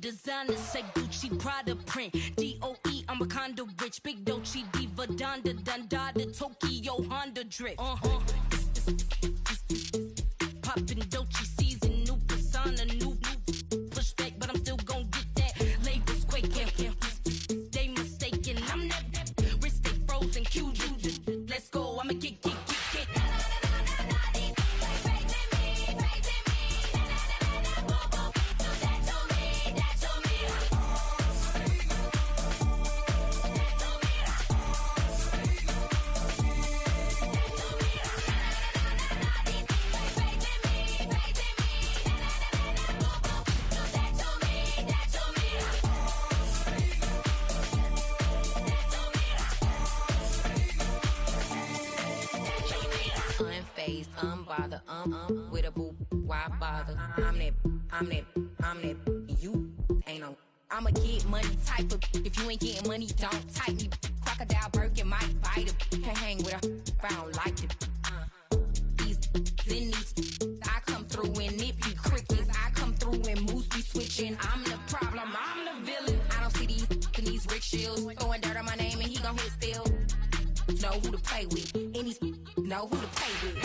Designer say Gucci, Prada print. DOE, I'm a condo rich. Big Dolce, Diva, Donda, Dundada, Tokyo, Honda drip. Poppin' Dolce season, new persona, new pushback, but I'm still gon' get that. Labels quaking, they mistaken. I'm that wrist stay frozen, Q. Let's go, I'ma get. Unbothered, with a boo, why bother? I'm that, you ain't no. I'ma get money type of. If you ain't getting money, don't type me. Crocodile Birkin might bite it. Can't hang with her if I don't like it. These, I come through and nip you crickets. I come through and moose be switching. I'm the problem, I'm the villain. I don't see these rickshaws throwing dirt on my name and he gon' hit still. Know who to play with, and these know who to play with.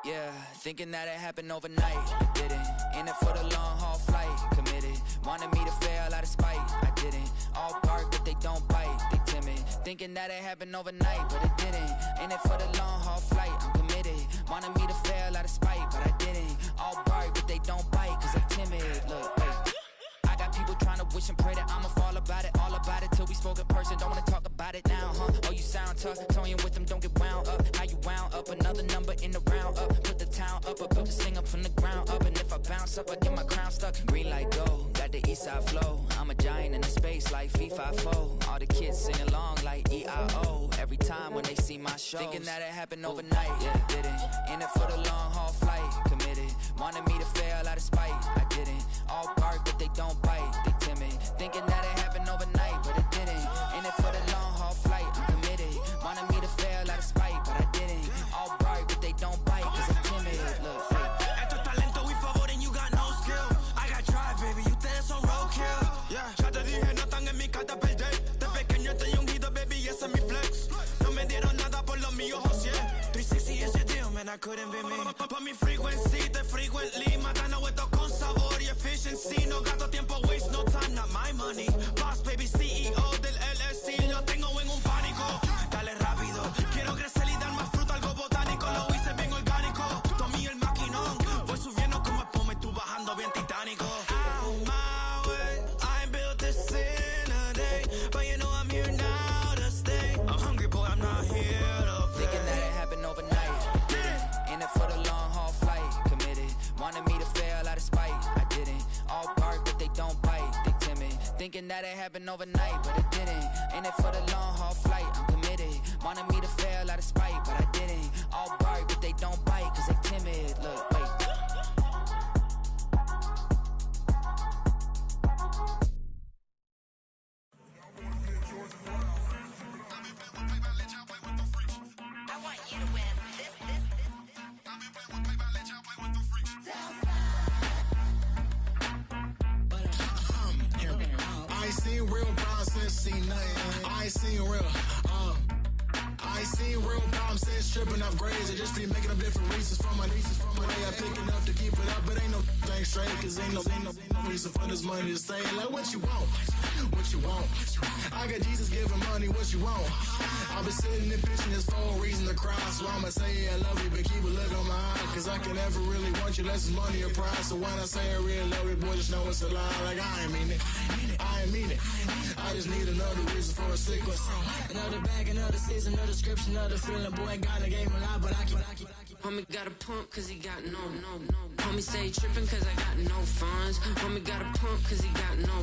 Yeah, thinking that it happened overnight, it didn't. In it for the long haul flight, committed. Wanted me to fail out of spite, I didn't. All bark but they don't bite, they timid. Thinking that it happened overnight, but it didn't. In it for the long haul flight, I'm committed. Wanted me to fail out of spite, but I didn't. All bark but they don't bite, cause I'm timid. Look, wait. I got people trying to wish and pray that I'ma fall about it. All about it till we spoke in person, don't wanna talk about it now, huh? Oh, you sound tough, toying with them, don't get wound up. How you wound up, another number in the round up. Put the town up, I built this thing up from the ground up. And if I bounce up, I get my crown stuck. Green light go, got the east side flow. I'm a giant in the space like FIFA4. All the kids sing along like EIO. Every time when they see my shows. Thinking that it happened overnight, yeah, it didn't. In it for the long haul flight, committed. Wanted me to fail out of spite, I didn't. All bark but they don't bite, they timid. Thinking that it happened overnight, but it didn't. In it for the long haul flight, I'm committed. Wanted me to fail out of spite, but I didn't. All bark but they don't bite, cause I'm timid. Look, Esto es talento y favor and you got no skill. I got drive, baby, ustedes son roadkill. Yeah, ya te dije, no están en mi carta perder. De pequeño estoy ungido, baby, y ese es mi flex. No me dieron nada por lo mío, José. 360 is your deal, man, I couldn't be me. Pa' mi frequency, te frequently. Matando esto con sabor y efficiency. No gasto tiempo, waste no time, not my money. Boss, baby, CEO del LLC. Lo tengo en un pánico. Dale rápido, quiero crecer y dar más fruto, algo botánico. Lo hice bien orgánico. Tomé el maquinón. Voy subiendo como espuma y tú bajando bien titánico. Out my way. that it happened overnight, but it didn't. In it for the long haul flight, I'm committed. Wanted me to fail out of spite, but I didn't. All bark, but they don't bite, cause they timid. Look, wait. I ain't seen real problems since seen nothing. I ain't seen real, I ain't seen real problems since stripping off grades. I just be making up different reasons for my way. I pick enough to keep it up, but ain't no thing straight, cause ain't no reason for this money to stay. Like, what you want? What you want? I got Jesus giving money, what you want? I've been sitting and pitching this for a reason to cry, so I'ma say I love you, but keep a look on my eye, cause I can never really want you unless it's money or prize. So when I say I really love you, boy, just know it's a lie. Like, I ain't mean it. I ain't mean it. I just need another reason for a sickness. Another bag, another season, another description, another feeling. Boy, God, I gave him a lot, but I keep. Homie got a pump cause he got no. Homie stay trippin' cause I got no funds. Homie got a pump cause he got no.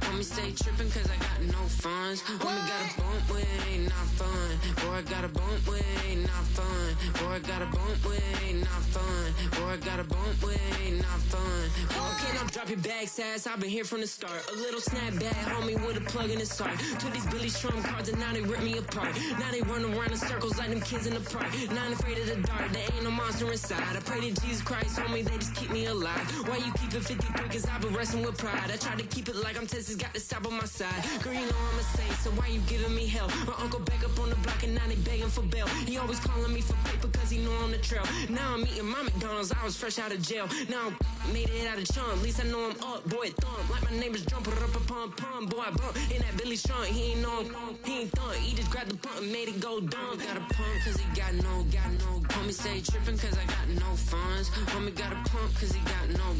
Homie stay trippin' cause I got no funds. Homie got a bump with it ain't not fun. Boy, I got a bump with it ain't not fun. Boy, I got a bump with it ain't not fun. Boy, I got a bump with it ain't not fun. Okay, now drop your bag, sass. I've been here from the start. A little snapback, homie, with a plug in his heart. Took these Billy Trump cards and now they rip me apart. Now they run around in circles like them kids in the park. Not afraid of the dark, there ain't no monster inside. I pray to Jesus Christ, homie, they just keep me alive. Why you keep it 53? Cause I've been wrestling with pride. I try to keep it like I'm Texas, got the stop on my side. Girl, you know I'm a saint, so why you giving me hell? My uncle back up on the block and now they begging for bail. He always calling me for paper cause he know I'm the trail. Now I'm eating my McDonald's, I was fresh out of jail. Now I made it out of chunk, at least I know I'm up, boy, thump. Like my neighbors jumping up a pum. Boy, I bump in that Billy trunk, he ain't know, he ain't thump. He just grabbed the pump and made it go dumb. Got a pump cause he got no. Homie stay trippin' cause I got no funds. Homie got a pump cause he got no.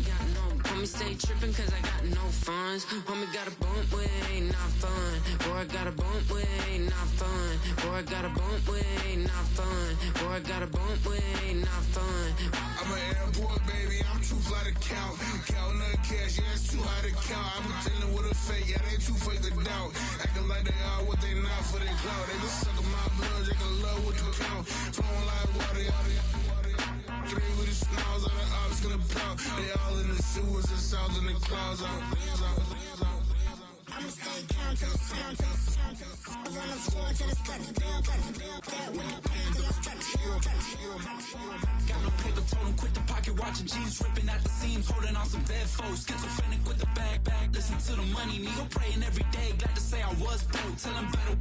Homie stay trippin' cause I got no funds. Homie got a bump with it ain't not fun. Boy, I got a bump with it ain't not fun. Boy, I got a bump with it ain't not fun. Boy, I got a bump with it ain't not fun. I'm an airport baby, I'm too fly to count. Counting the cash, yeah, it's too high to count. I'm dealing with a fake, yeah, they too fake to doubt. Acting like they are what they not for their clout. They been sucking my blood, they can love what you count. Flowing like water. Three with the snows on the ops gonna pout. They all in the sewers and south in the clouds. I'ma stay calm to the sound. I was on the floor to the cut. That way, till I struck. Got no paper, told him quit the pocket watching jeans ripping at the seams, holding on some dead foes. Schizophrenic with the bag. Listen to the money, nigga praying every day. Glad to say I was broke. Tell him battle.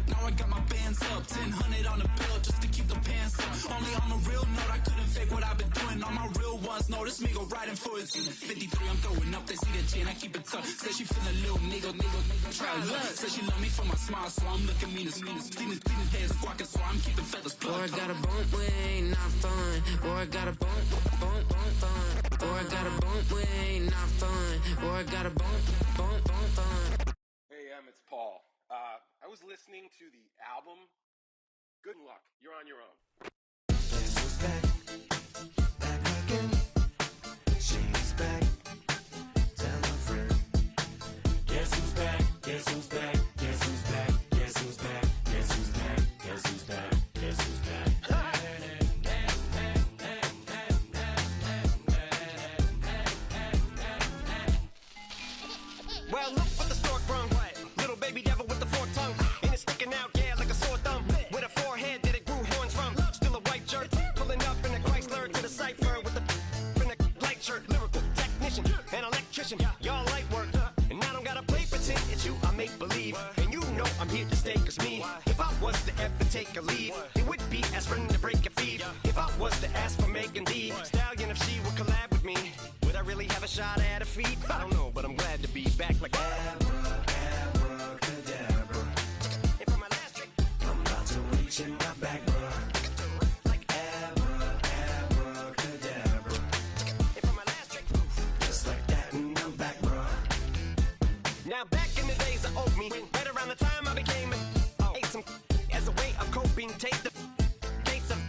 Now I got my bands up, 1000 on the bill just to keep the pants up. Only on the real note, I couldn't fake what I've been doing. All my real ones know this nigga riding for his 53. I'm throwing up, they see the chain, I keep it tough. Said she feeling a little nigga, try luck. Said she love me for my smile, so I'm looking mean as Stealing heads, squawking, so I'm keeping feathers plucked. Boy, I got a bump with it ain't not fun. Boy, I got a bump fun. Boy, I got a bump with it ain't not fun. Boy, I got a bump fun. Hey, it's Paul. I was listening to the album. Good luck. You're on your own. Guess who's back? Back again. She's back. Tell a friend. Guess who's back? Guess who's back? Guess who's back? Guess who's back? Guess who's back? Guess who's back? Guess who's back? Well, look what the stork brung. Little baby devil with the forked tongue. And it's sticking out, yeah, like a sore thumb. With a forehead that it grew horns from. Still a white jerk. Pulling up in a Chrysler to the cipher with a in a light shirt. Lyrical technician, an electrician. Y'all light work. And I don't gotta play pretend. It's you I make believe. And you know I'm here to stay, cause me. If I was to ever take a leave, it would be aspirin to break a feed. If I was to ask for Megan D Stallion, if she would collab with me, would I really have a shot at a feat? I don't know, but I'm glad to be back like Abracadabra. And for my last trick, I'm about to reach in my back, bro. Like abracadabra. and for my last trick, Just like that, and I'm back, bro. now back in the days of owed me, right around the time I became ate some as a way of coping. Take the case of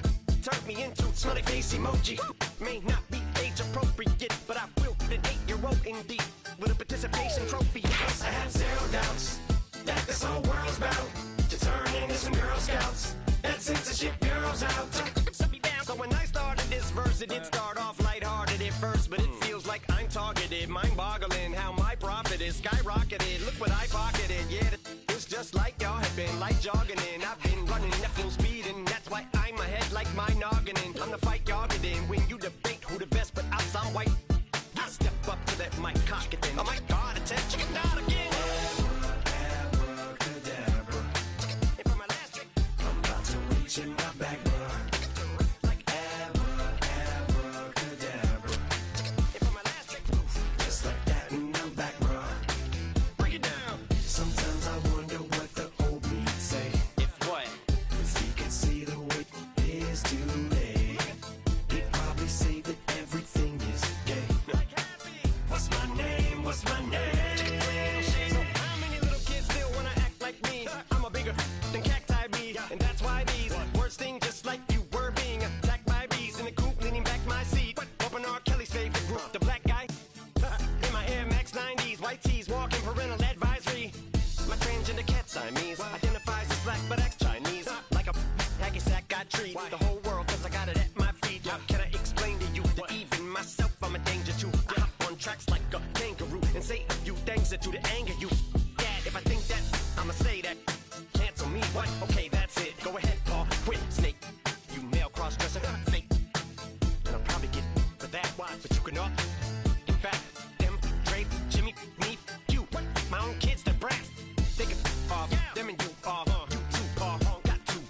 turned me into smiley face emoji. May not be age appropriate, but I will an 8-year-old indeed with a participation trophy. Yes, I have zero doubts that this whole world's about to turn into some Girl Scouts. That censorship bureau's out. So when I started this verse, it did start off lighthearted at first, but it feels like I'm targeted, mind-boggling how my profit is skyrocketed. Look what I pocketed. Yeah, it's just like y'all have been, like jogging in. I've been running at full speed, and that's why I'm ahead like my noggin. I'm the fight y'all get in when you debate who the best, but I'm white. I step up to that mic, cock it then. Oh my God, it's that chicken out again. Abracadabra. And for my last trick, I'm about to reach in my back, bro. Like abracadabra. And for my last trick, just like that, and I'm back, bro. Break it down. Sometimes I wonder what the old me say. If what? If he could see the way it is today, he'd probably say that everything is gay. What's my name? What's my name? So how many little kids still wanna act like me? I'm a bigger than cacti bee, and that's why these words sting just like you were being attacked by bees in the coop, leaning back my seat. Open R. Kelly's favorite group, the black guy. In my Air Max 90s, white tees, walking parental advisory. My transgender cat Siamese identifies as black but acts Chinese. Like a hacky sack I treat the whole world cause I got it at my feet. How can I explain to you that even myself I'm a danger to? I hop on tracks like a kangaroo and say a few things that do to anger you. Dad, if I think that, I'ma say that. Cancel me, what? Okay, that's it. Go ahead, Paul. Quit, snake. You male cross-dresser, fake. And I'll probably get for that, but you can all. In fact, them, Dre, Jimmy, me, you. My own kids, they're brass. They can off, them and you off. You too, Paul, got two.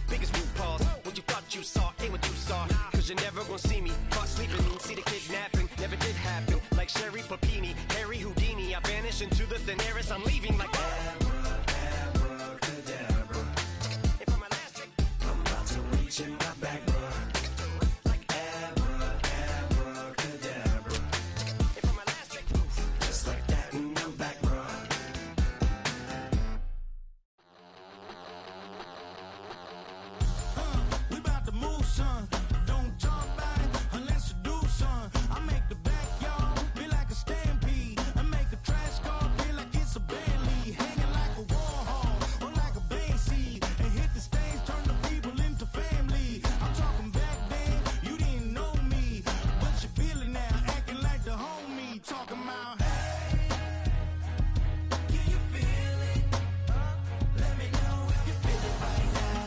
Biggest root paws. What you thought you saw ain't what you saw. Cause you're never gonna see me caught sleeping. See the kidnapping, never did happen. Like Sherry Papini, Harry Houdini. I vanish into the thin air as I'm leaving like abracadabra. And for my last trick, I'm about to reach in my back, bro. Like abracadabra. And for my last trick, just like that, and I'm back, bro. We about to move, son. Don't talk about it unless you do, son. I make the backyard feel like a stampede. I make a trash car feel like it's a Bentley. Hanging like a Warhol or like a Banksy. And hit the stage, turn the people into family. I'm talking back then, you didn't know me. But you feel it now, acting like the homie. Talking about, hey, can you feel it? Let me know if you feel it right now.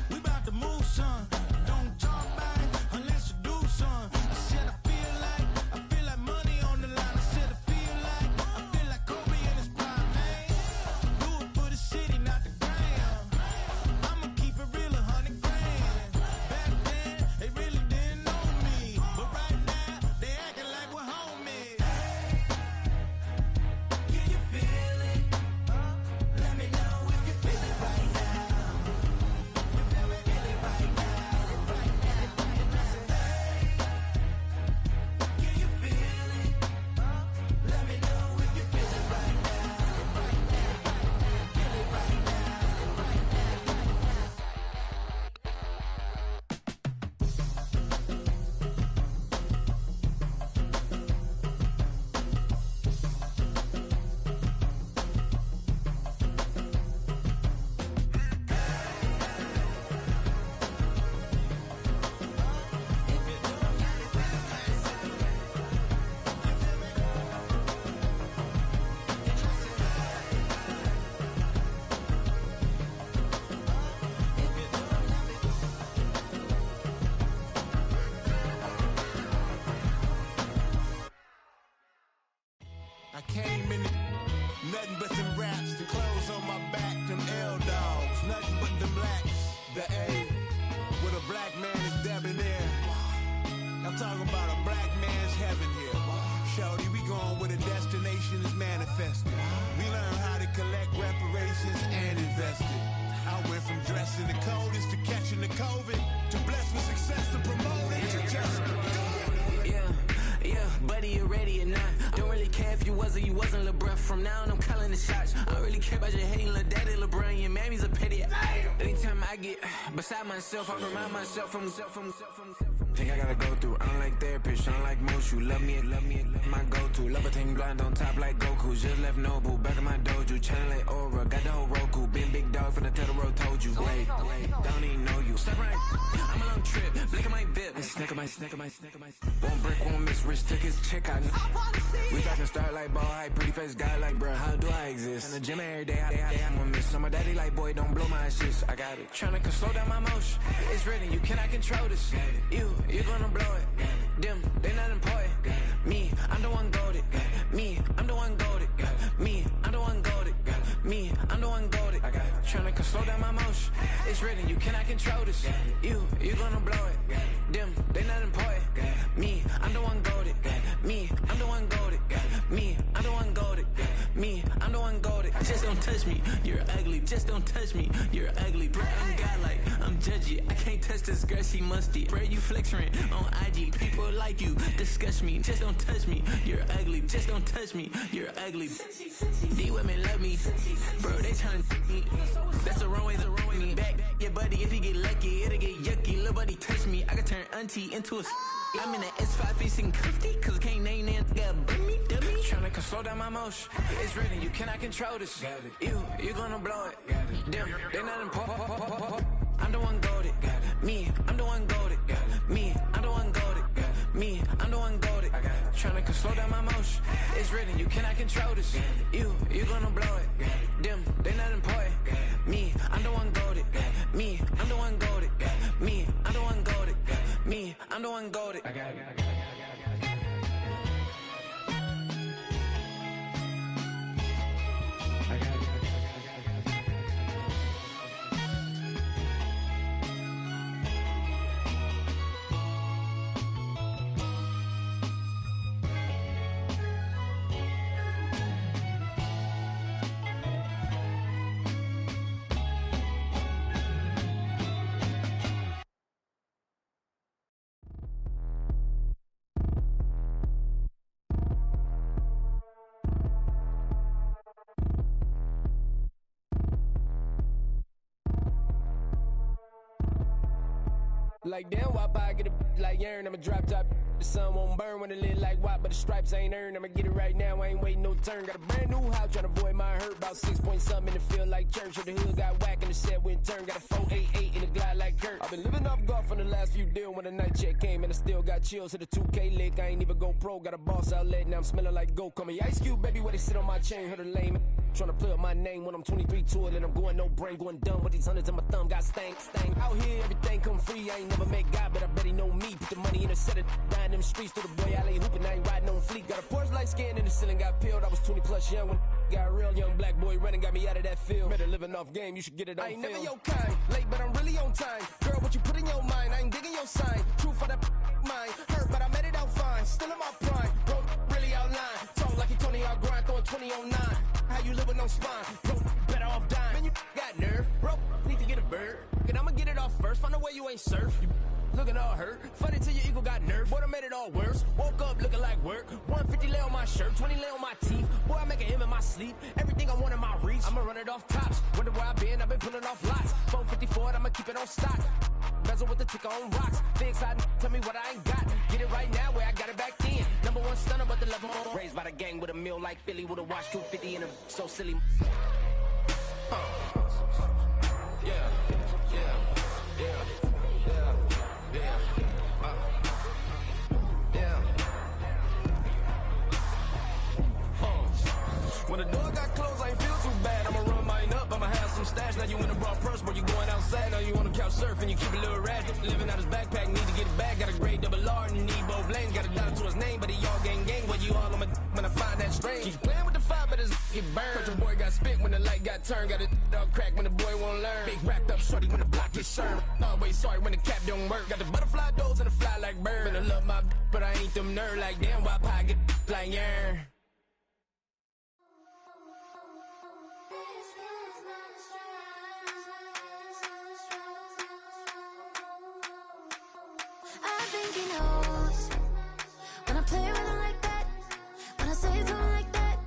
We about to move, son. Don't talk about it unless you do, son. I said I feel like money on the line. I said I feel like Kobe in his prime, man. Do it for the city, not the gram. I'ma keep it real, 100 grand. Back then, they really didn't know me, but right now they acting like we're homies. Can you feel it? Let me know if you feel it right now. Can you feel it? Let me know if you feel it right now. Feel it right now. I came in nothing but them raps, the clothes on my back, them L-dogs, nothing but them blacks. The A, with a black man is debonair. I'm talking about a black man's heaven here. Shorty, we going where the destination is manifested. We learn how to collect reparations and invest it. I went from dressing the coldest to catching the COVID, to blessed with success to promote it to just do it. Yeah, cause you wasn't LeBron. From now on, I'm calling the shots. I don't really care about your hating, Lil Daddy, LeBron. Your mammy's a petty. Anytime I get beside myself, I remind myself from Think I gotta go through. I don't like therapists, I don't like most. You love me, my go-to. Love a thing blind on top like Goku. Just left Noble, back in my dojo. Channel like Aura, got the whole Roku. Been big dog from the Tether Road, told you. Wait, don't even know you. Step right, I'm a long trip. Blink of my bib. Snack of my. One brick, one miss. Rich took his chick, I know. We talking start like ball hype, pretty face guy like, bruh, how do I exist? In the gym every day, I'm a miss. So my daddy like, boy, don't blow my assist. I got it. Tryna slow down my motion. It's written, you cannot control this. You gonna blow it. Them, they not important. Me, I'm the one goated. Me, I'm the one goated. Me, I'm the one goated. Me, I'm the one goated. Tryna slow down my motion. It's written, you cannot control this. You gonna blow it. Them, they not important. Me, I'm the one goated. Me, I'm the one goated. Me, I'm the one goated. Me, I'm the one goated. Just don't touch me, you're ugly. Just don't touch me, you're ugly. Bro, I'm godlike, I'm judgy. I can't touch this girl, she musty. Bro, you flexing on IG. People like you disgust me. Just don't touch me, you're ugly. Just don't touch me, you're ugly. These women love me, bro. They tryna me. That's the wrong way, me. Back, yeah, buddy. If he get lucky, it'll get yucky. Little buddy touch me, I can turn auntie into a. I'm in the S5 facing comfy, cause I can't name that. Got dummy. Tryna slow down my motion. It's written, you cannot control this. You gonna blow it. Them, they not important. I'm the one goated. Me, I'm the one goated. Me, I'm the one goated. Me, I'm the one goated. Tryna slow down my motion. It's written, you cannot control this. You gonna blow it. Them, they not important. Me, I'm the one goated. Me, I'm the one goated. Me, I'm the one goated. Me, I'm the one goated. Like damn, wop, I get a like urn. I'ma drop top. The sun won't burn when it lit like wop, but the stripes ain't earned. I'ma get it right now, I ain't waiting no turn. Got a brand new house, tryna avoid my hurt. About 6 point something in the field like church. The hood got whack and the set went turn. Got a 488 in the glide like Kurt. I've been living off golf on the last few deals. When the night check came and I still got chills. To the 2K lick, I ain't even go pro. Got a boss outlet, now I'm smelling like gold. Call me Ice Cube, baby, where they sit on my chain. Heard a lame tryna play up my name when I'm 23 to it. And I'm going no brain, going dumb with these hundreds in my thumb. Got stank. Out here, everything come free. I ain't never met God, but I bet he know me. Put the money in a set of down them streets to the boy alley hooping. I ain't riding on fleek. Got a Porsche light skin in the ceiling, got peeled. I was 20 plus young when got real. Young black boy running, got me out of that field. Better living off game, you should get it on film. I ain't never your kind, late but I'm really on time. Girl, what you put in your mind, I ain't digging your sign. True for that mind, hurt but I made it out fine. Still in my prime, bro, really outline. Talk like he Tony out grind, throwing 20 on 9. How you living on spine, bro, better off dying. Man, you got nerve, bro, need to get a bird. And I'ma get it off first, find a way you ain't surf. You looking all hurt, funny till your ego got nerve. Boy, I made it all worse, woke up looking like work. 150 lay on my shirt, 20 lay on my teeth. Boy, I make an M in my sleep, everything I want in my reach. I'ma run it off tops, wonder where I been pulling off lots. 454, I'ma keep it on stock. Bezel with the ticker on rocks. Things I tell me what I ain't got. Get it right now where I got it back then. Number one stunner, but the level more. Raised by the gang with a meal like Philly with a watch 250 and a so silly. When the door got closed, I ain't feel too bad. I'ma run mine up, I'ma have some stash. Now you in a broad purse, but you going outside. Now you on the couch surfing, you keep a little rash. Living out his backpack, need to get it back. Got a grade double R and you need both lanes. Got a dollar to his name, but he all gang. Where you all on my when I find that strange. Keep playing with the fire, but his get burned. But your boy got spit when the light got turned. Got a dog crack when the boy won't learn. Big racked up shorty when the block gets served. Always sorry when the cap don't work. Got the butterfly doors and the fly like bird. And I love my but I ain't them nerd like damn. Why pie get like yeah. I think he knows when I play with him like that, when I say to him like that.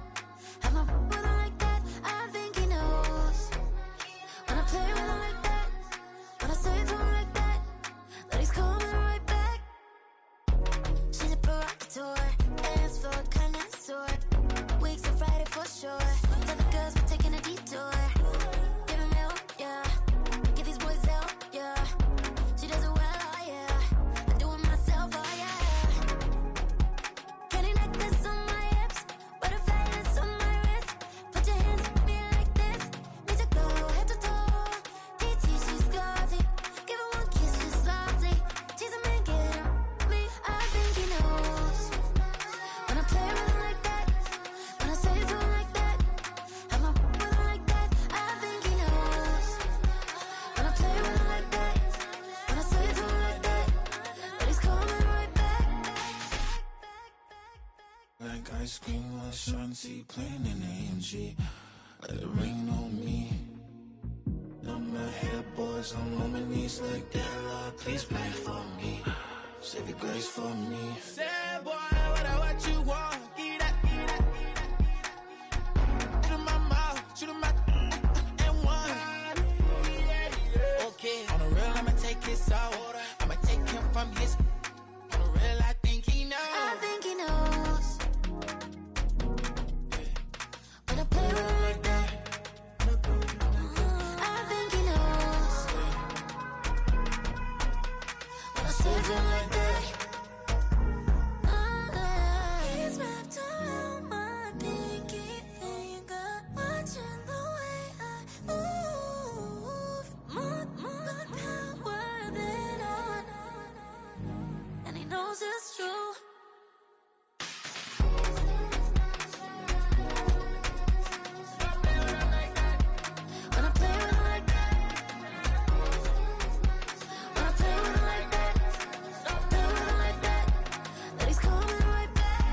let it rain on me. No, my head boys, I'm on my knees like that. Lord, please pray for me. Save your grace for me. Sad boy, what you want? Give that, give that, give that. Shoot in my mouth, shoot in my and one. Okay, on the real, I'ma take his soul. I'ma take him from his. On the real, I think he knows. I think he knows. When I play with him like that, I think he knows. When I save him like that. He's wrapped around my pinky finger, watching the way I move. More power than on, and he knows it's true. When I play with him like that, when I play with him like that, play with him like that, that he's coming right back.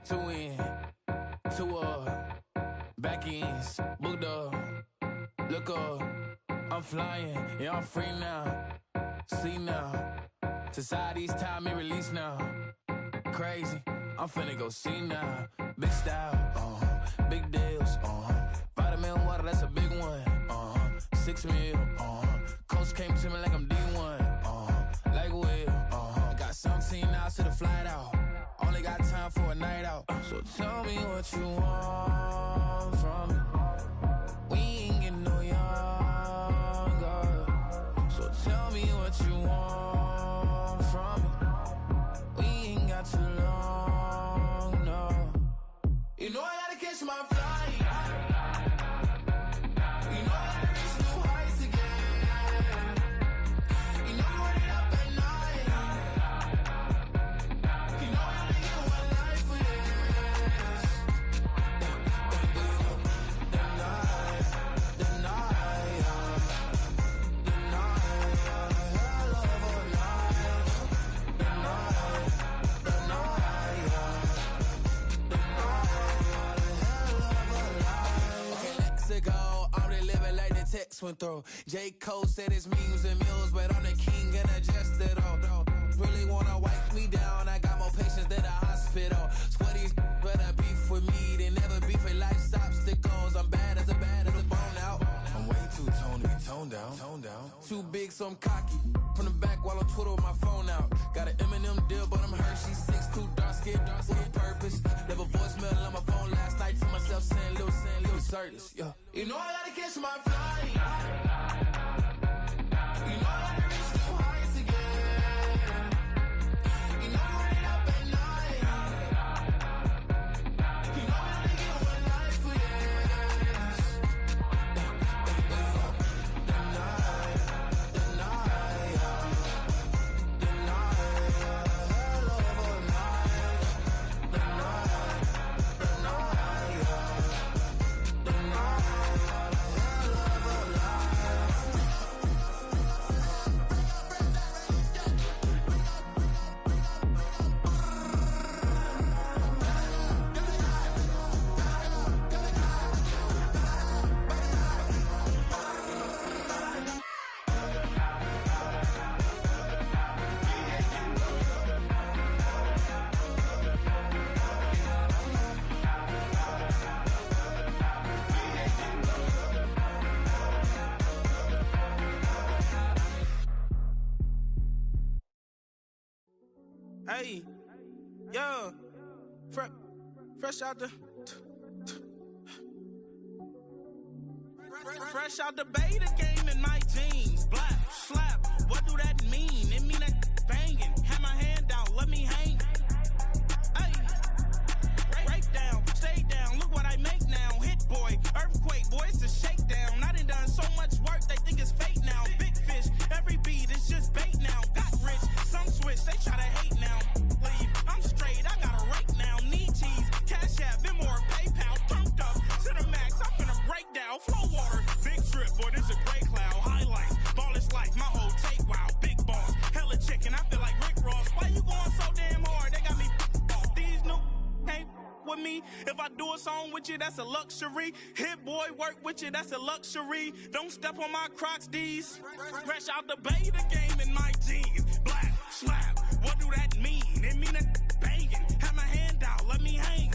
Two in, two back ends, booked up, look up, I'm flying, yeah, I'm free now, see now, society's time me release now, crazy, I'm finna go see now, big style, big deals, vitamin water, that's a big one, 6 mil, coach came to me like I'm D1, like Will, got 17 hours to the flight out. Only got time for a night out. So tell me what you want from me. We ain't getting no younger. So tell me what you want from me. We ain't got too long, no. You know I gotta catch my flight. You know I gotta reach new heights again. You know I run it up at night. You know I only get one life for this. The night, hell of a life. The night, okay, let's go. I'm really living like the text went through. J. Cole said it's memes and mules, but I'm the king and adjusted all. Really wanna wipe me down. I got more patience than a hospital. Sweaty better beef with me. They never beef with life's obstacles. I'm bad as a bone out. I'm way too toned to be toned down. Too big, so I'm cocky. From the back while on Twitter with my phone out. Got an Eminem deal, but I'm Hershey 6'2", dark skin with purpose. Left a voicemail on my phone last night to myself saying little certis. Yeah. You know I gotta catch my flight. You know I gotta reach new heights again. You know I run it up at night. You know I only get one life for this. The night, hell of a life. The night, hell of a life. Hey, yo, fresh out the fresh out the beta game in my jeans. Black slap, what do that mean? It mean that banging. Have my hand out, let me hang. Hey, break down. with me. If I do a song with you, that's a luxury. Hit boy, work with you, that's a luxury. Don't step on my Crocs, D's. Fresh out the bay, the game in my jeans. Black, slap, what do that mean? It mean a banging. Have my hand out, let me hang.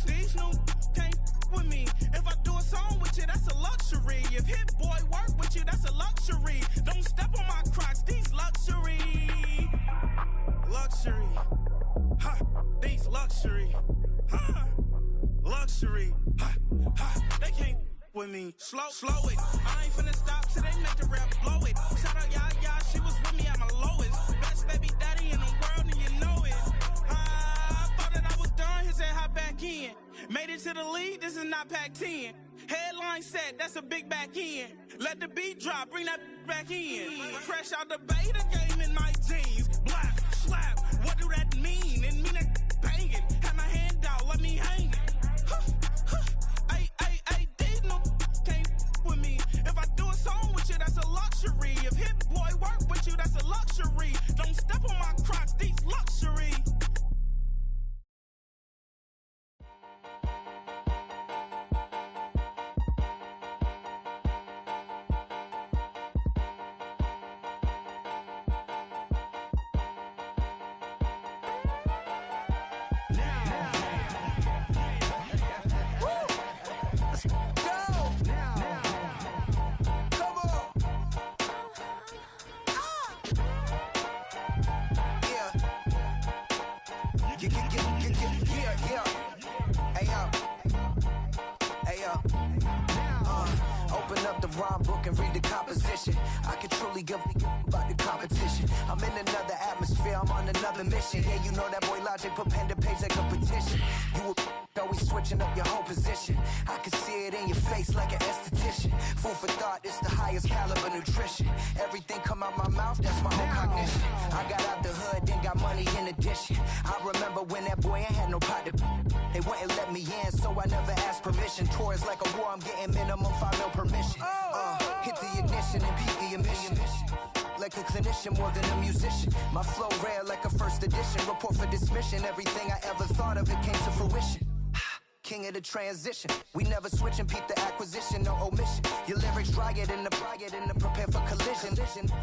These new can't with me. If I do a song with you, that's a luxury. If hit boy work with you, that's a luxury. Don't step on my Crocs, these luxury. Luxury. Ha, these luxury. Ha, luxury. Ha, ha, they can't with me. Slow it. I ain't finna stop till they make the rap blow it. Shout out y'all, she was with me at my lowest. Best baby daddy in the world and you know it. I thought that I was done, he said hop back in. Made it to the lead, this is not Pac-10. Headline set, that's a big back end. Let the beat drop, bring that back in. Fresh out the bay, the game in my jeans. Black, slap, what do that mean? It mean a banging. Have my hand out, let me hang it. These no can't with me. If I do a song with you, that's a luxury. If hit boy work with you, that's a luxury. Don't step on my Crocs, these luxury. Open up the rhyme book and read the composition. I can truly give about the competition. I'm in another atmosphere, I'm on another mission. Yeah, you know that boy Logic put pen to page like a petition. You always switching up your whole position. I can see it in your face like an esthetician. Food for thought, it's the highest caliber nutrition. Everything come out my mouth, that's my whole cognition. I got out the hood, then got money in addition. I remember when that boy ain't had no pot to. They wouldn't let me in, so I never asked permission. Tours like a war, I'm getting minimum 5 mil permission. Hit the ignition and beat the emission. Like a clinician more than a musician. My flow rare like a first edition. Report for dismission. Everything I ever thought of, it came to fruition. King of the transition. We never switch and peep the acquisition, no omission. Your lyrics dry it in the prepare for collision.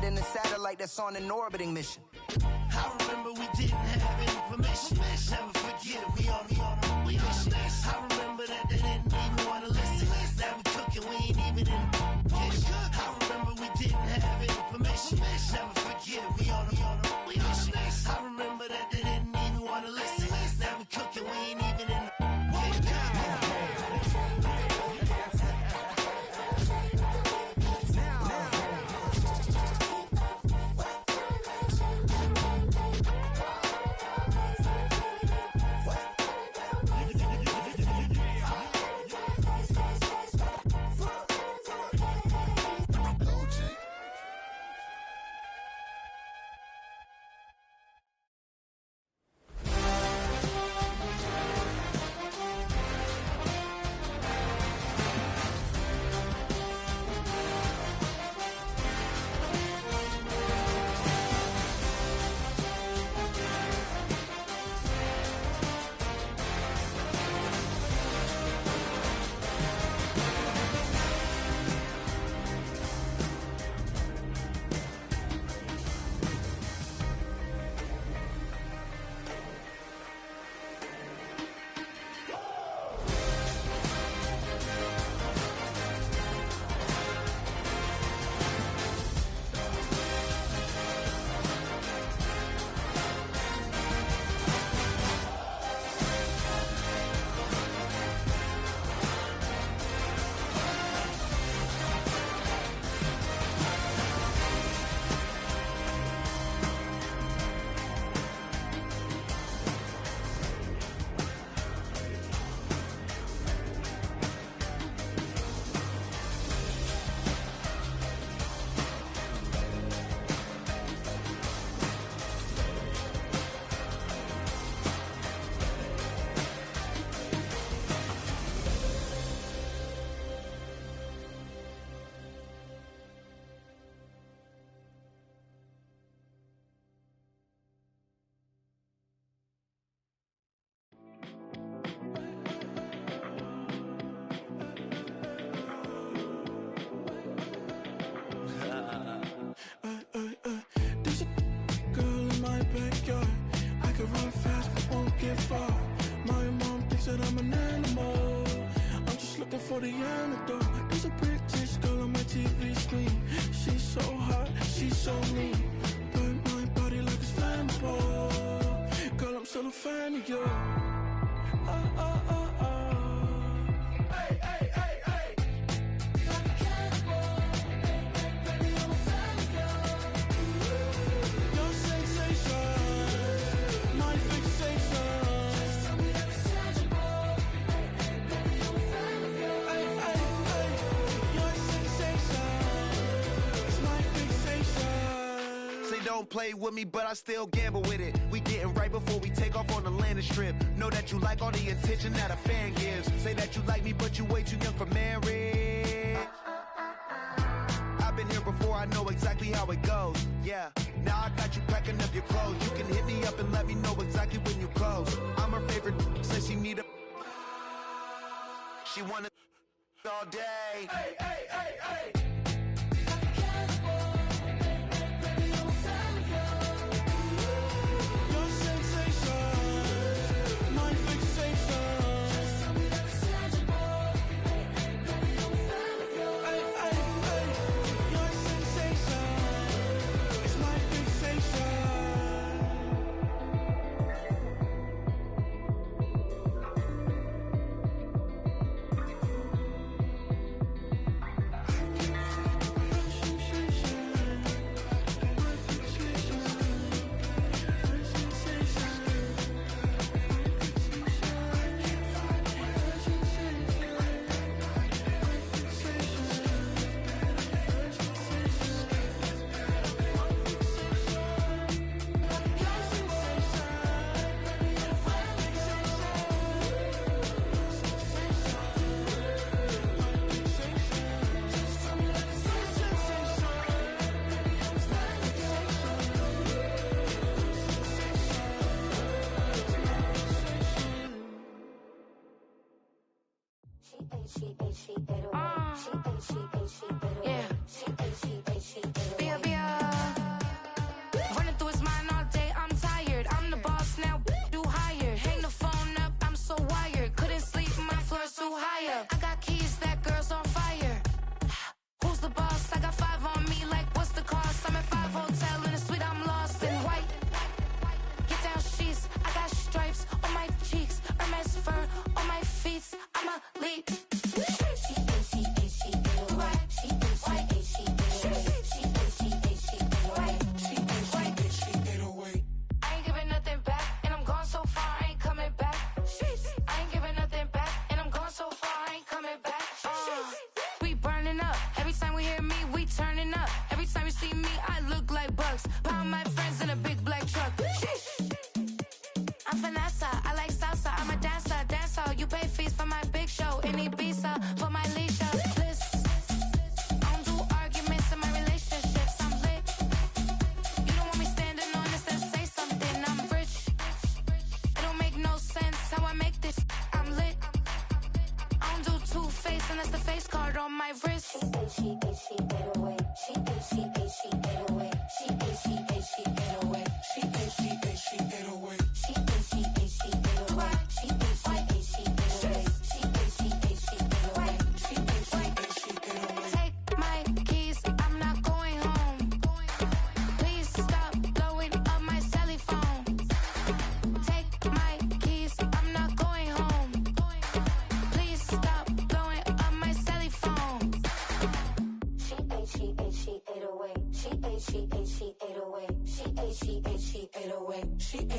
Then the satellite that's on an orbiting mission. I remember we didn't have any permission. Never forget it, we on a mission. I remember that they didn't even want to listen. Now we cooking, we ain't even in the kitchen. I remember we didn't have any permission. Never forget it, we on a mission. I remember that they didn't even want to listen. Now we cooking, we ain't even in the looking for the antidote. There's a British girl on my TV screen. She's so hot, she's so mean. Burn my body like it's flammable. Girl, I'm still a fan of you. Hey, hey, hey, hey. Like a cannibal. Baby, I'm a fan of you. Your sensation, my fixation. Just tell me that it's tangible. Baby, I'm a fan of you. Hey, hey, hey. Your sensation is my fixation. Say don't play with me, but I still gamble with it. We getting right before we take off on the landing strip. Know that you like all the attention that a fan gives. Say that you like me, but you way too young for marriage. I've been here before, I know exactly how it goes. Yeah, now I got you packing up your clothes. You can hit me up and let me know exactly when you close. I'm her favorite, says she need a... She wanna all day. Hey, hey, hey, hey.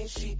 She